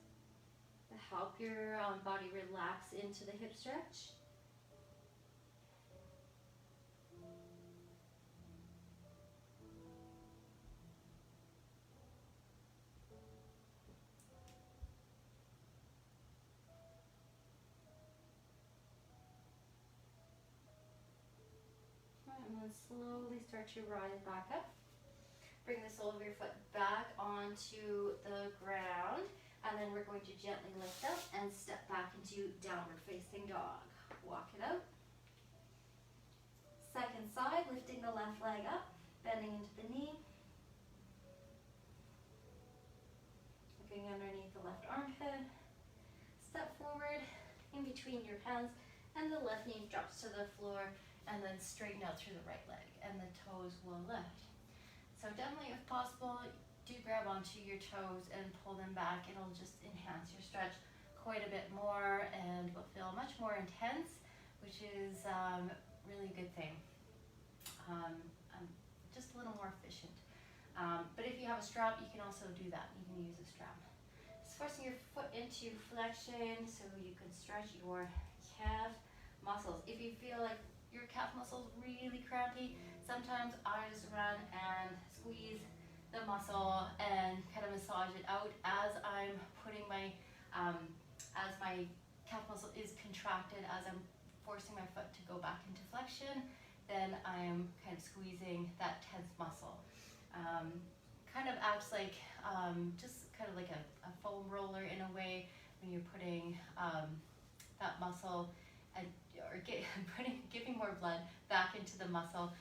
to help your body relax into the hip stretch. And then slowly start to rise back up. Bring the sole of your foot back onto the ground, and then we're going to gently lift up and step back into downward facing dog. Walk it out. Second side, lifting the left leg up, bending into the knee. Looking underneath the left armpit. Step forward in between your hands And the left knee drops to the floor, and then straighten out through the right leg, and the toes will lift. So definitely, if possible, do grab onto your toes and pull them back. It'll just enhance your stretch quite a bit more and will feel much more intense, which is really a good thing. Just a little more efficient. But if you have a strap, you can also do that. You can use a strap. Just forcing your foot into flexion so you can stretch your calf muscles. If you feel like your calf muscles really crampy, sometimes I just run and squeeze the muscle and kind of massage it out as I'm putting my, as my calf muscle is contracted, as I'm forcing my foot to go back into flexion, then I'm kind of squeezing that tense muscle. Kind of acts like just kind of like a foam roller in a way when you're putting that muscle giving more blood back into the muscle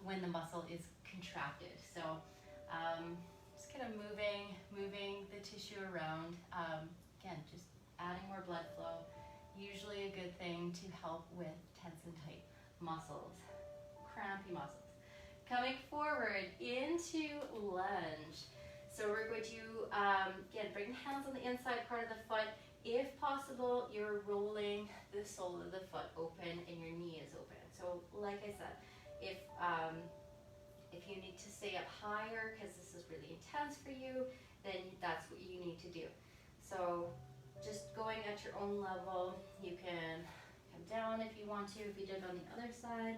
when the muscle is contracted. So just kind of moving the tissue around. Again, just adding more blood flow. Usually a good thing to help with tense and tight muscles, crampy muscles. Coming forward into lunge. So we're going to, again, bring the hands on the inside part of the foot. If possible, you're rolling the sole of the foot open and your knee is open. So like I said, if you need to stay up higher because this is really intense for you, then that's what you need to do. So just going at your own level, you can come down if you want to, if you did on the other side.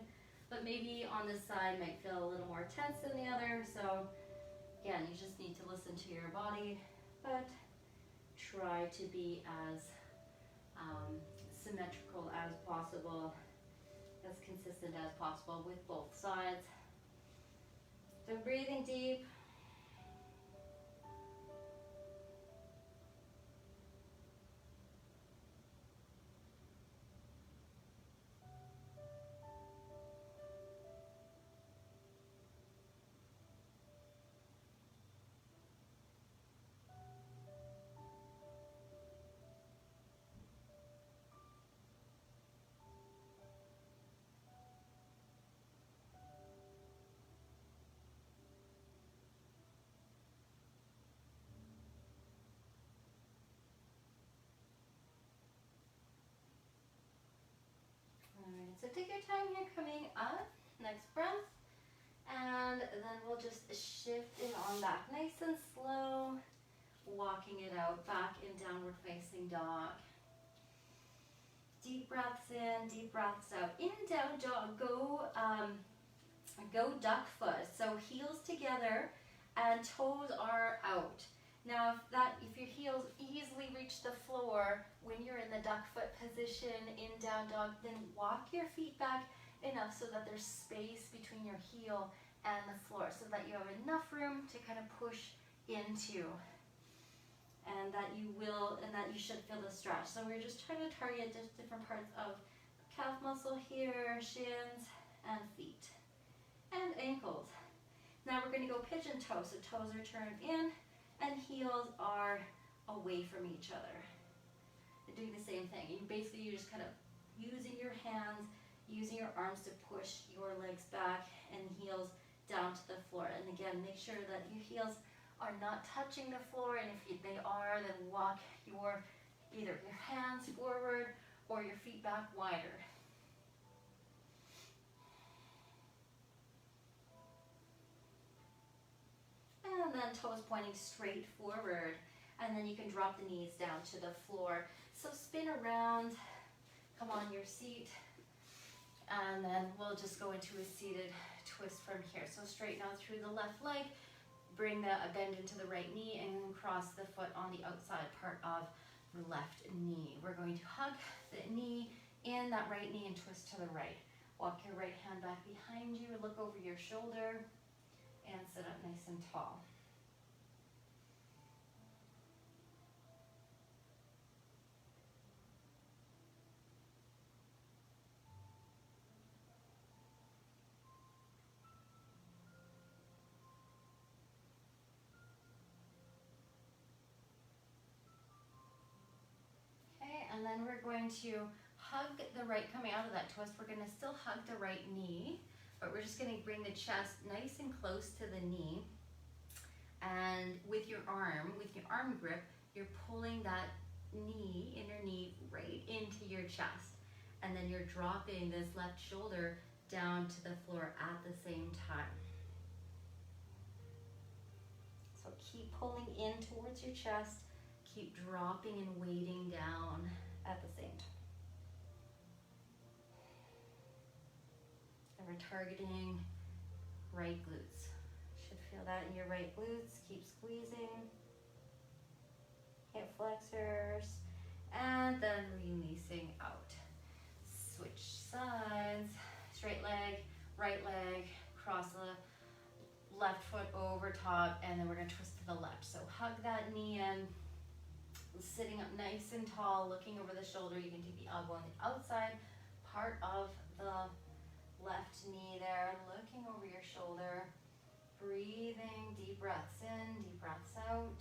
But maybe on this side might feel a little more tense than the other. So again, you just need to listen to your body, but try to be as symmetrical as possible, as consistent as possible with both sides. So breathing deep. So take your time here coming up, next breath, and then we'll just shift it on back nice and slow, walking it out back in downward facing dog. Deep breaths in, deep breaths out. In down dog, go duck foot, so heels together and toes are out. Now if your heels easily reach the floor when you're in the duck foot position in down dog, then walk your feet back enough so that there's space between your heel and the floor so that you have enough room to kind of push into, and that you should feel the stretch. So we're just trying to target just different parts of calf muscle here, shins and feet and ankles. Now we're going to go pigeon toe, so toes are turned in and heels are away from each other. You're doing the same thing. You're just kind of using your hands, using your arms to push your legs back and heels down to the floor. And again, make sure that your heels are not touching the floor, and if they are, then walk either your hands forward or your feet back wider. And then toes pointing straight forward. And then you can drop the knees down to the floor. So spin around, come on your seat. And then we'll just go into a seated twist from here. So straighten out through the left leg, bring a bend into the right knee, and cross the foot on the outside part of the left knee. We're going to hug the knee in that right knee and twist to the right. Walk your right hand back behind you, look over your shoulder, and sit up nice and tall. Okay, and then we're going to hug the right, coming out of that twist, we're gonna still hug the right knee, but we're just gonna bring the chest nice and close to the knee. And with your arm grip, you're pulling that knee, inner knee, right into your chest. And then you're dropping this left shoulder down to the floor at the same time. So keep pulling in towards your chest, keep dropping and weighting down at the same time. And we're targeting right glutes. Should feel that in your right glutes. Keep squeezing. Hip flexors. And then releasing out. Switch sides. Straight leg, right leg, cross the left foot over top, and then we're gonna twist to the left. So hug that knee in, sitting up nice and tall, looking over the shoulder. You can take the elbow on the outside part of the left knee there, looking over your shoulder, breathing, deep breaths in, deep breaths out.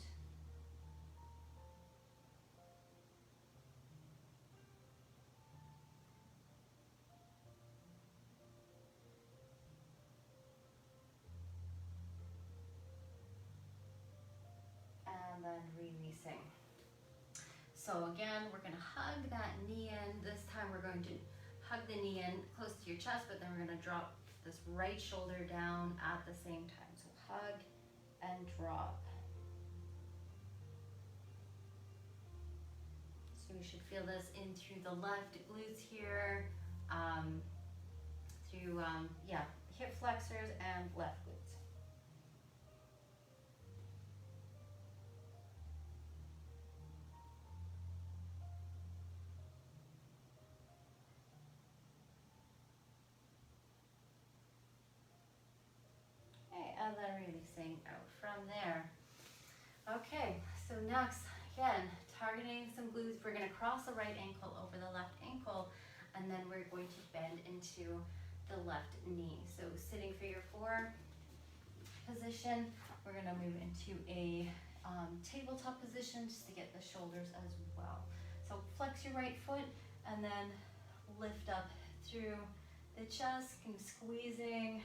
And then releasing. So again, we're gonna hug that knee in. This time we're going to hug the knee in close to your chest, but then we're gonna drop this right shoulder down at the same time. So hug and drop. So you should feel this in through the left glutes here, through hip flexors and left glutes. And then releasing out from there. Okay, so next, again, targeting some glutes. We're gonna cross the right ankle over the left ankle, and then we're going to bend into the left knee. So sitting figure four position, we're gonna move into a tabletop position just to get the shoulders as well. So flex your right foot, and then lift up through the chest, and squeezing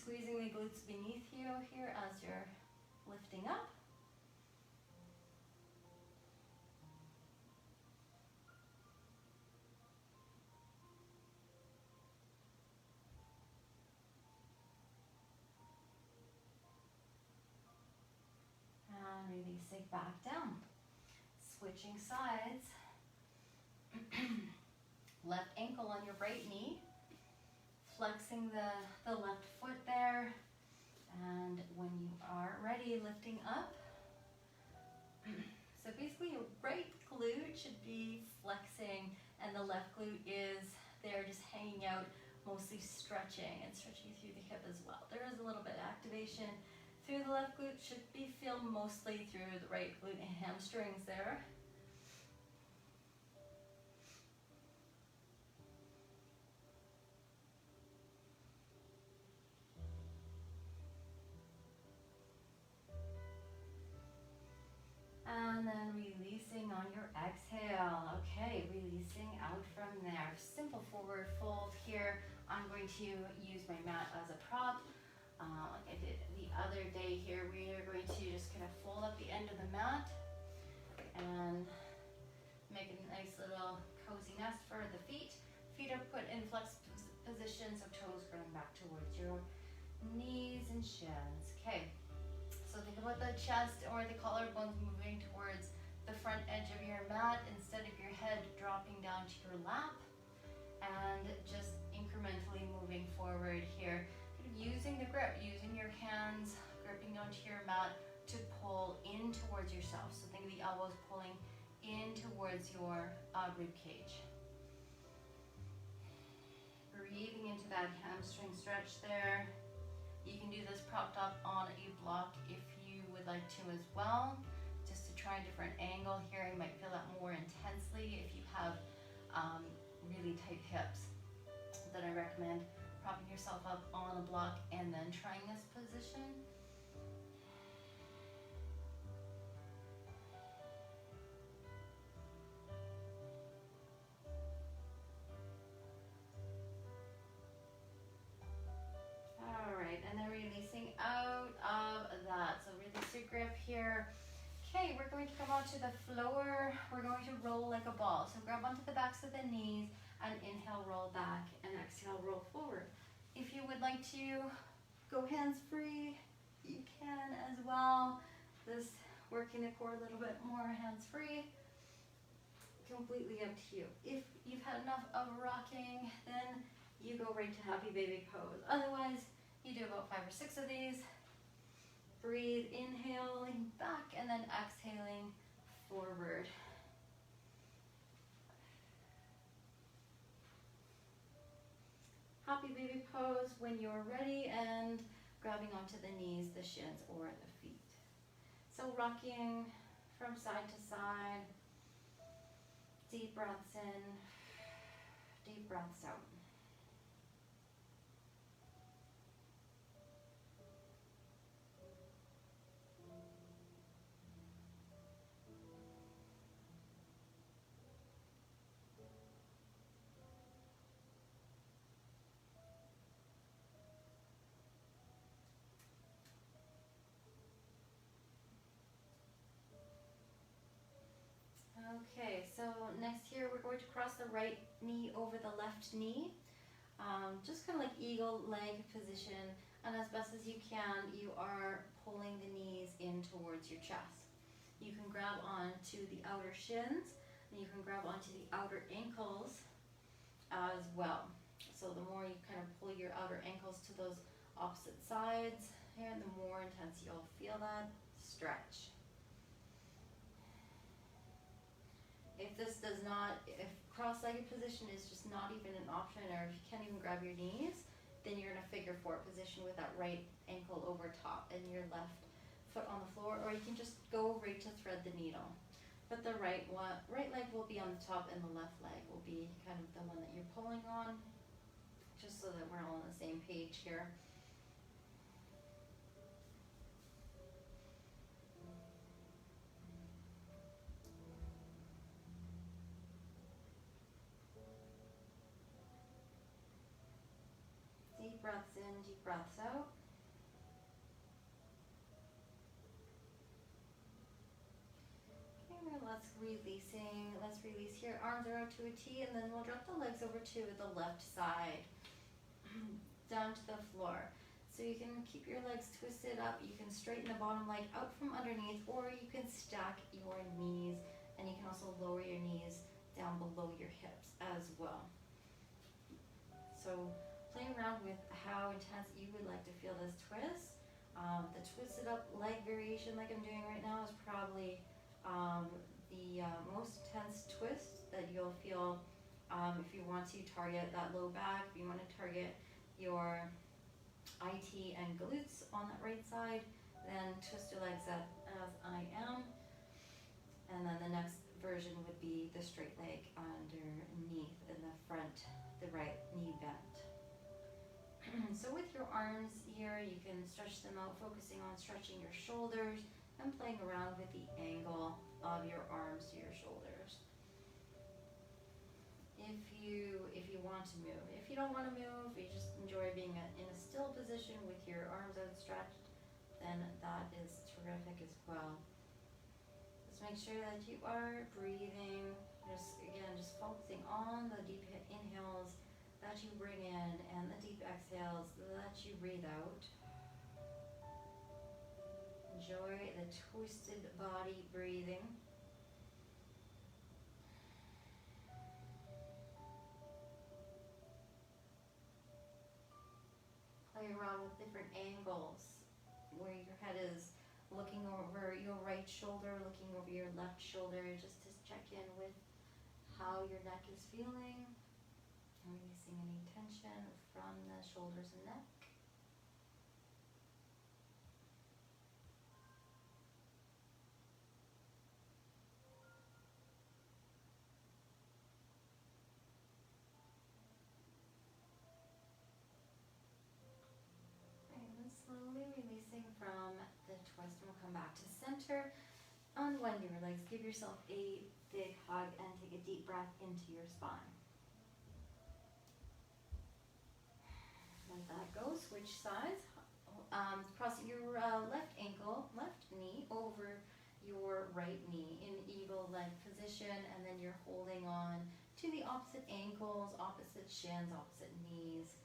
the glutes beneath you here as you're lifting up. And releasing back down. Switching sides. Left ankle on your right knee. Flexing the left foot there, and when you are ready, lifting up. So basically your right glute should be flexing, and the left glute is there just hanging out, mostly stretching and stretching through the hip as well. There is a little bit of activation through the left glute, should be feel mostly through the right glute and hamstrings there. And then releasing on your exhale. Okay, releasing out from there. Simple forward fold here. I'm going to use my mat as a prop. Like I did the other day here, we are going to just kind of fold up the end of the mat and make a nice little cozy nest for the feet. Feet are put in flex position, so toes going back towards your knees and shins. Okay. So think about the chest or the collarbones moving towards the front edge of your mat instead of your head dropping down to your lap, and just incrementally moving forward here. Using the grip, using your hands, gripping onto your mat to pull in towards yourself. So think of the elbows pulling in towards your rib cage. Breathing into that hamstring stretch there. You can do this propped up on a block if you would like to as well, just to try a different angle here. You might feel that more intensely if you have really tight hips. Then I recommend propping yourself up on a block and then trying this position. Okay, we're going to come onto the floor. We're going to roll like a ball. So grab onto the backs of the knees and inhale, roll back, and exhale, roll forward. If you would like to go hands free, you can as well. This working the core a little bit more hands free. Completely up to you. If you've had enough of rocking, then you go right to happy baby pose. Otherwise, you do about 5 or 6 of these. Breathe, inhaling back and then exhaling forward. Happy baby pose when you're ready and grabbing onto the knees, the shins, or the feet. So rocking from side to side. Deep breaths in, deep breaths out. Okay, so next here we're going to cross the right knee over the left knee. Just kind of like eagle leg position, and as best as you can, you are pulling the knees in towards your chest. You can grab onto the outer shins, and you can grab onto the outer ankles as well. So the more you kind of pull your outer ankles to those opposite sides here, the more intense you'll feel that stretch. If cross-legged position is just not even an option, or if you can't even grab your knees, then you're in a figure 4 position with that right ankle over top and your left foot on the floor, or you can just go right to thread the needle. But the right leg will be on the top and the left leg will be kind of the one that you're pulling on, just so that we're all on the same page here. Deep breaths in, deep breaths out. Okay, let's release here. Arms are out to a T, and then we'll drop the legs over to the left side, down to the floor. So you can keep your legs twisted up, you can straighten the bottom leg out from underneath, or you can stack your knees, and you can also lower your knees down below your hips as well. So play around with how intense you would like to feel this twist. The twisted up leg variation like I'm doing right now is probably the most intense twist that you'll feel if you want to target that low back, if you want to target your IT and glutes on that right side, then twist your legs up as I am. And then the next version would be the straight leg underneath in the front, the right knee bent. So with your arms here, you can stretch them out, focusing on stretching your shoulders and playing around with the angle of your arms to your shoulders. If you want to move. If you don't want to move, you just enjoy being in a still position with your arms outstretched, then that is terrific as well. Just make sure that you are breathing, just focusing on the deep inhales that you bring in and the deep exhales that you breathe out. Enjoy the twisted body breathing. Play around with different angles where your head is looking over your right shoulder, looking over your left shoulder, just to check in with how your neck is feeling. Releasing any tension from the shoulders and neck. Slowly releasing from the twist, and we'll come back to center. Unwind your legs, give yourself a big hug, and take a deep breath into your spine. Let that go. Switch sides. Crossing your left knee over your right knee in eagle leg position, and then you're holding on to the opposite ankles, opposite shins, opposite knees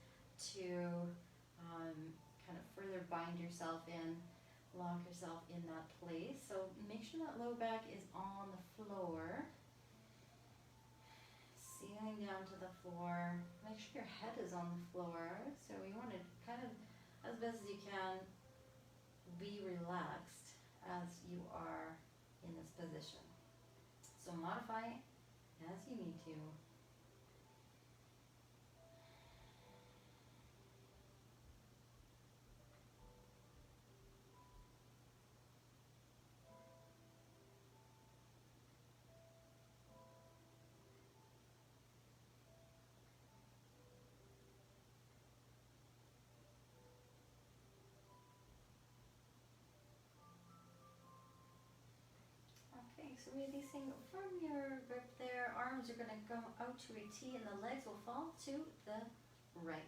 to kind of further bind yourself in, lock yourself in that place. So make sure that low back is on the floor, sealing down to the floor. Make sure your head is on the floor. So you want to kind of, as best as you can, be relaxed as you are in this position. So modify as you need to. Okay, so releasing from your grip there, arms are going to go out to a T and the legs will fall to the right.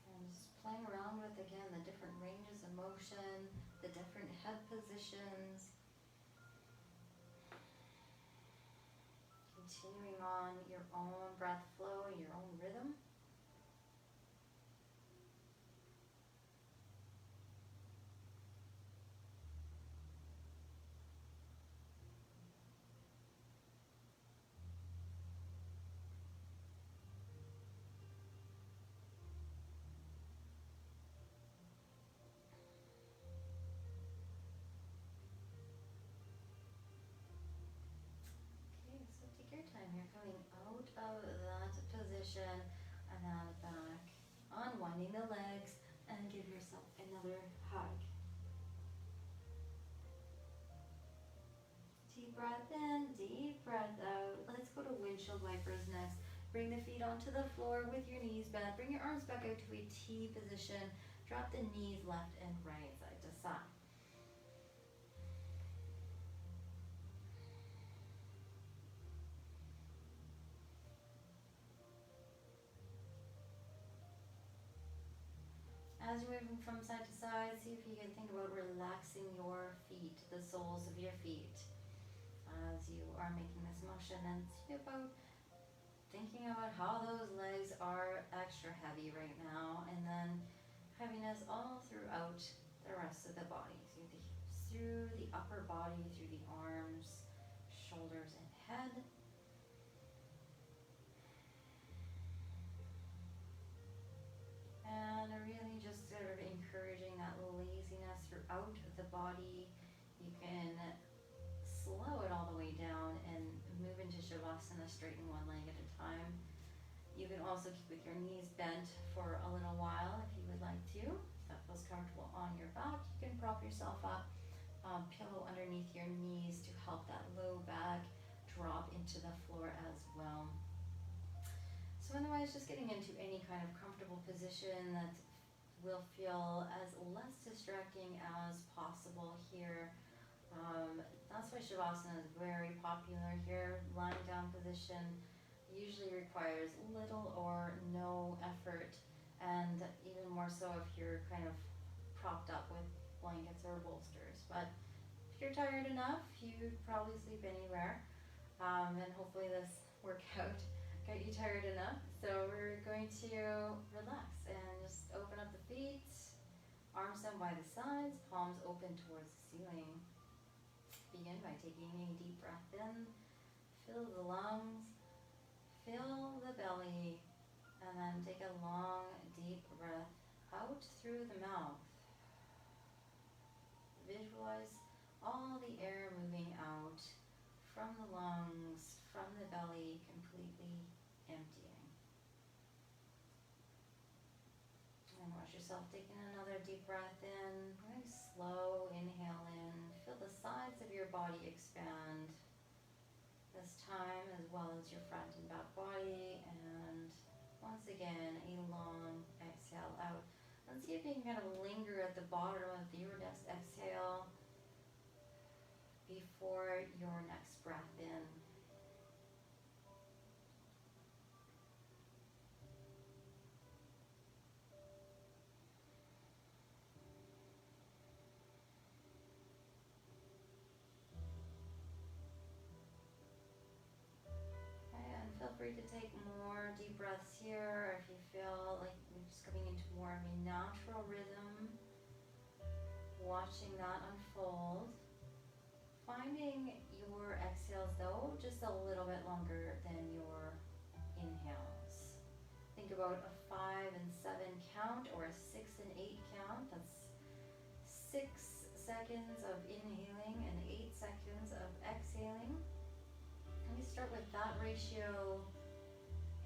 And just playing around with, again, the different ranges of motion, the different head positions. Continuing on your own breath flow, your own rhythm. Okay, so take your time here, coming out of that position and then back, unwinding the legs, and give yourself another hug. Deep breath in, deep breath out. Let's go to windshield wipers next. Bring the feet onto the floor with your knees bent. Bring your arms back out to a T position. Drop the knees left and right, side to side. As you're moving from side to side, see if you can think about relaxing your feet, the soles of your feet, as you are making this motion, and see about thinking about how those legs are extra heavy right now, and then heaviness all throughout the rest of the body, through the upper body, through the arms, shoulders, and head. And really just sort of encouraging that laziness throughout the body. You can slow it all the way down and move into Shavasana, straighten one leg at a time. You can also keep with your knees bent for a little while if you would like to. If that feels comfortable on your back, you can prop yourself up, pillow underneath your knees to help that low back drop into the floor as well. So otherwise, just getting into any kind of comfortable position that will feel as less distracting as possible here. That's why Shavasana is very popular here. Lying down position usually requires little or no effort, and even more so if you're kind of propped up with blankets or bolsters. But if you're tired enough, you'd probably sleep anywhere, and hopefully this workout got you tired enough. So we're going to relax and just open up the feet, arms down by the sides, palms open towards the ceiling. Begin by taking a deep breath in, fill the lungs, fill the belly, and then take a long, deep breath out through the mouth. Visualize all the air moving out from the lungs, from the belly, completely emptying. And watch yourself taking another deep breath in, very slow inhale in, feel the sides of your body expand this time, as well as your front and back body, and once again a long exhale out. And see if you can kind of linger at the bottom of your next exhale before your next breath in. And feel free to take more deep breaths here if you feel like you're just coming into more of a natural rhythm, watching that unfold. Finding your exhales though just a little bit longer than your inhales. Think about a 5 and 7 count or a 6 and 8 count. That's 6 seconds of inhaling and 8 seconds of exhaling. And we start with that ratio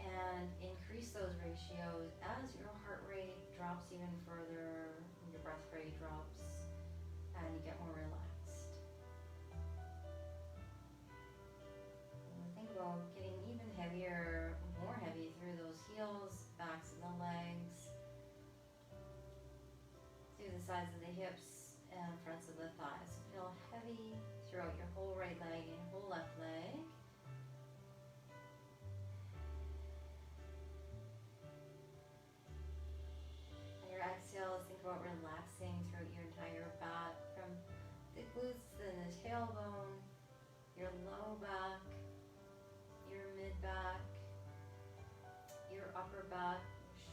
and increase those ratios as your heart rate drops even further, your breath rate drops, and you get more relaxed. And think about getting even heavier, more heavy through those heels, backs of the legs, through the sides of the hips and fronts of the thighs. So feel heavy throughout your whole right leg and your whole left leg. Exhales, think about relaxing throughout your entire back, from the glutes and the tailbone, your low back, your mid back, your upper back,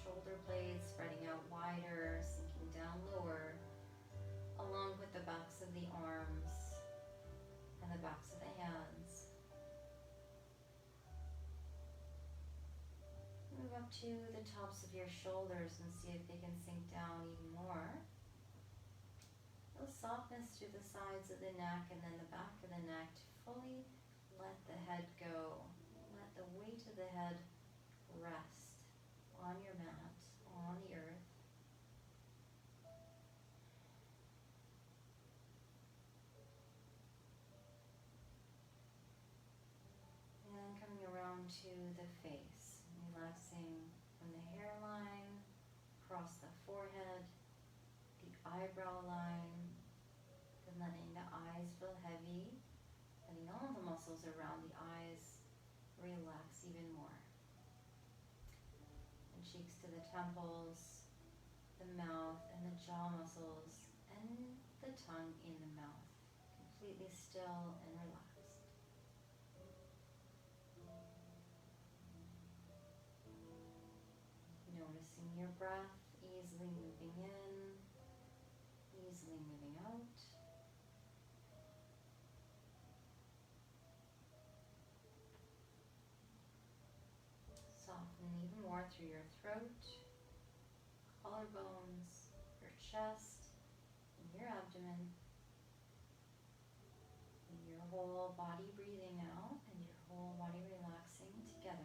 shoulder blades spreading out wider, sinking down lower, along with the backs of the arms and the backs of the hands. Move up to the tops of your shoulders and see if they can sink down even more. Feel softness through the sides of the neck and then the back of the neck to fully let the head go. Let the weight of the head rest on your mat, on the earth. And coming around to the face. Relaxing from the hairline, across the forehead, the eyebrow line, and letting the eyes feel heavy, letting all the muscles around the eyes relax even more. And cheeks to the temples, the mouth and the jaw muscles, and the tongue in the mouth, completely still and relaxed. Noticing your breath easily moving in, easily moving out. Soften even more through your throat, collarbones, your chest, and your abdomen. And your whole body breathing now and your whole body relaxing together.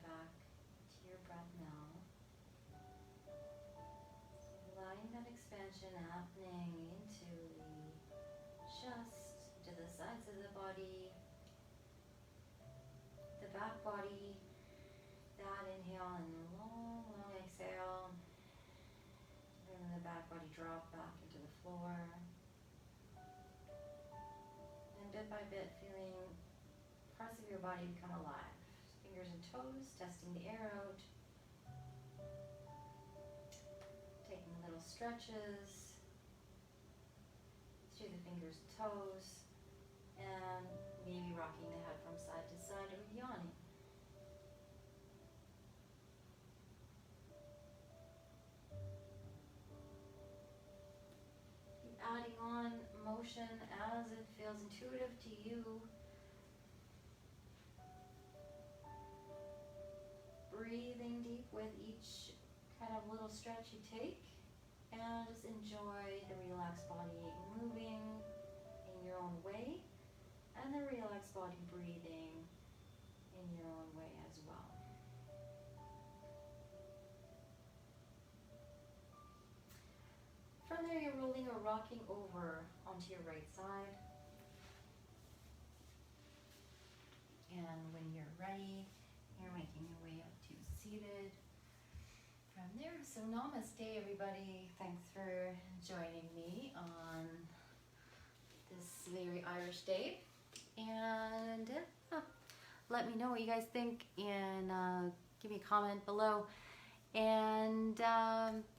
Back to your breath now. Allowing that expansion happening into the chest, to the sides of the body, the back body, inhale and long, long exhale. Feeling the back body drop back into the floor. And bit by bit, feeling parts of your body become alive. Fingers and toes, testing the air out. Taking little stretches through the fingers and toes. And maybe rocking the head from side to side or yawning. Keep adding on motion as it feels intuitive to you. Breathing deep with each kind of little stretch you take. And just enjoy the relaxed body moving in your own way. And the relaxed body breathing in your own way as well. From there, you're rolling or rocking over onto your right side. And when you're ready, you're making your way up to seated. From there, so namaste everybody. Thanks for joining me on this very Irish day. And let me know what you guys think, and give me a comment below, and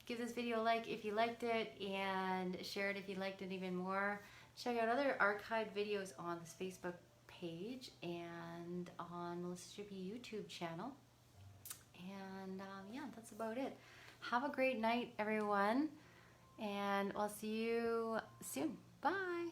give this video a like if you liked it, and share it if you liked it even more. Check out other archived videos on this Facebook page and on Melissa Strippy YouTube channel. And yeah, that's about it. Have a great night, everyone, and I'll see you soon. Bye.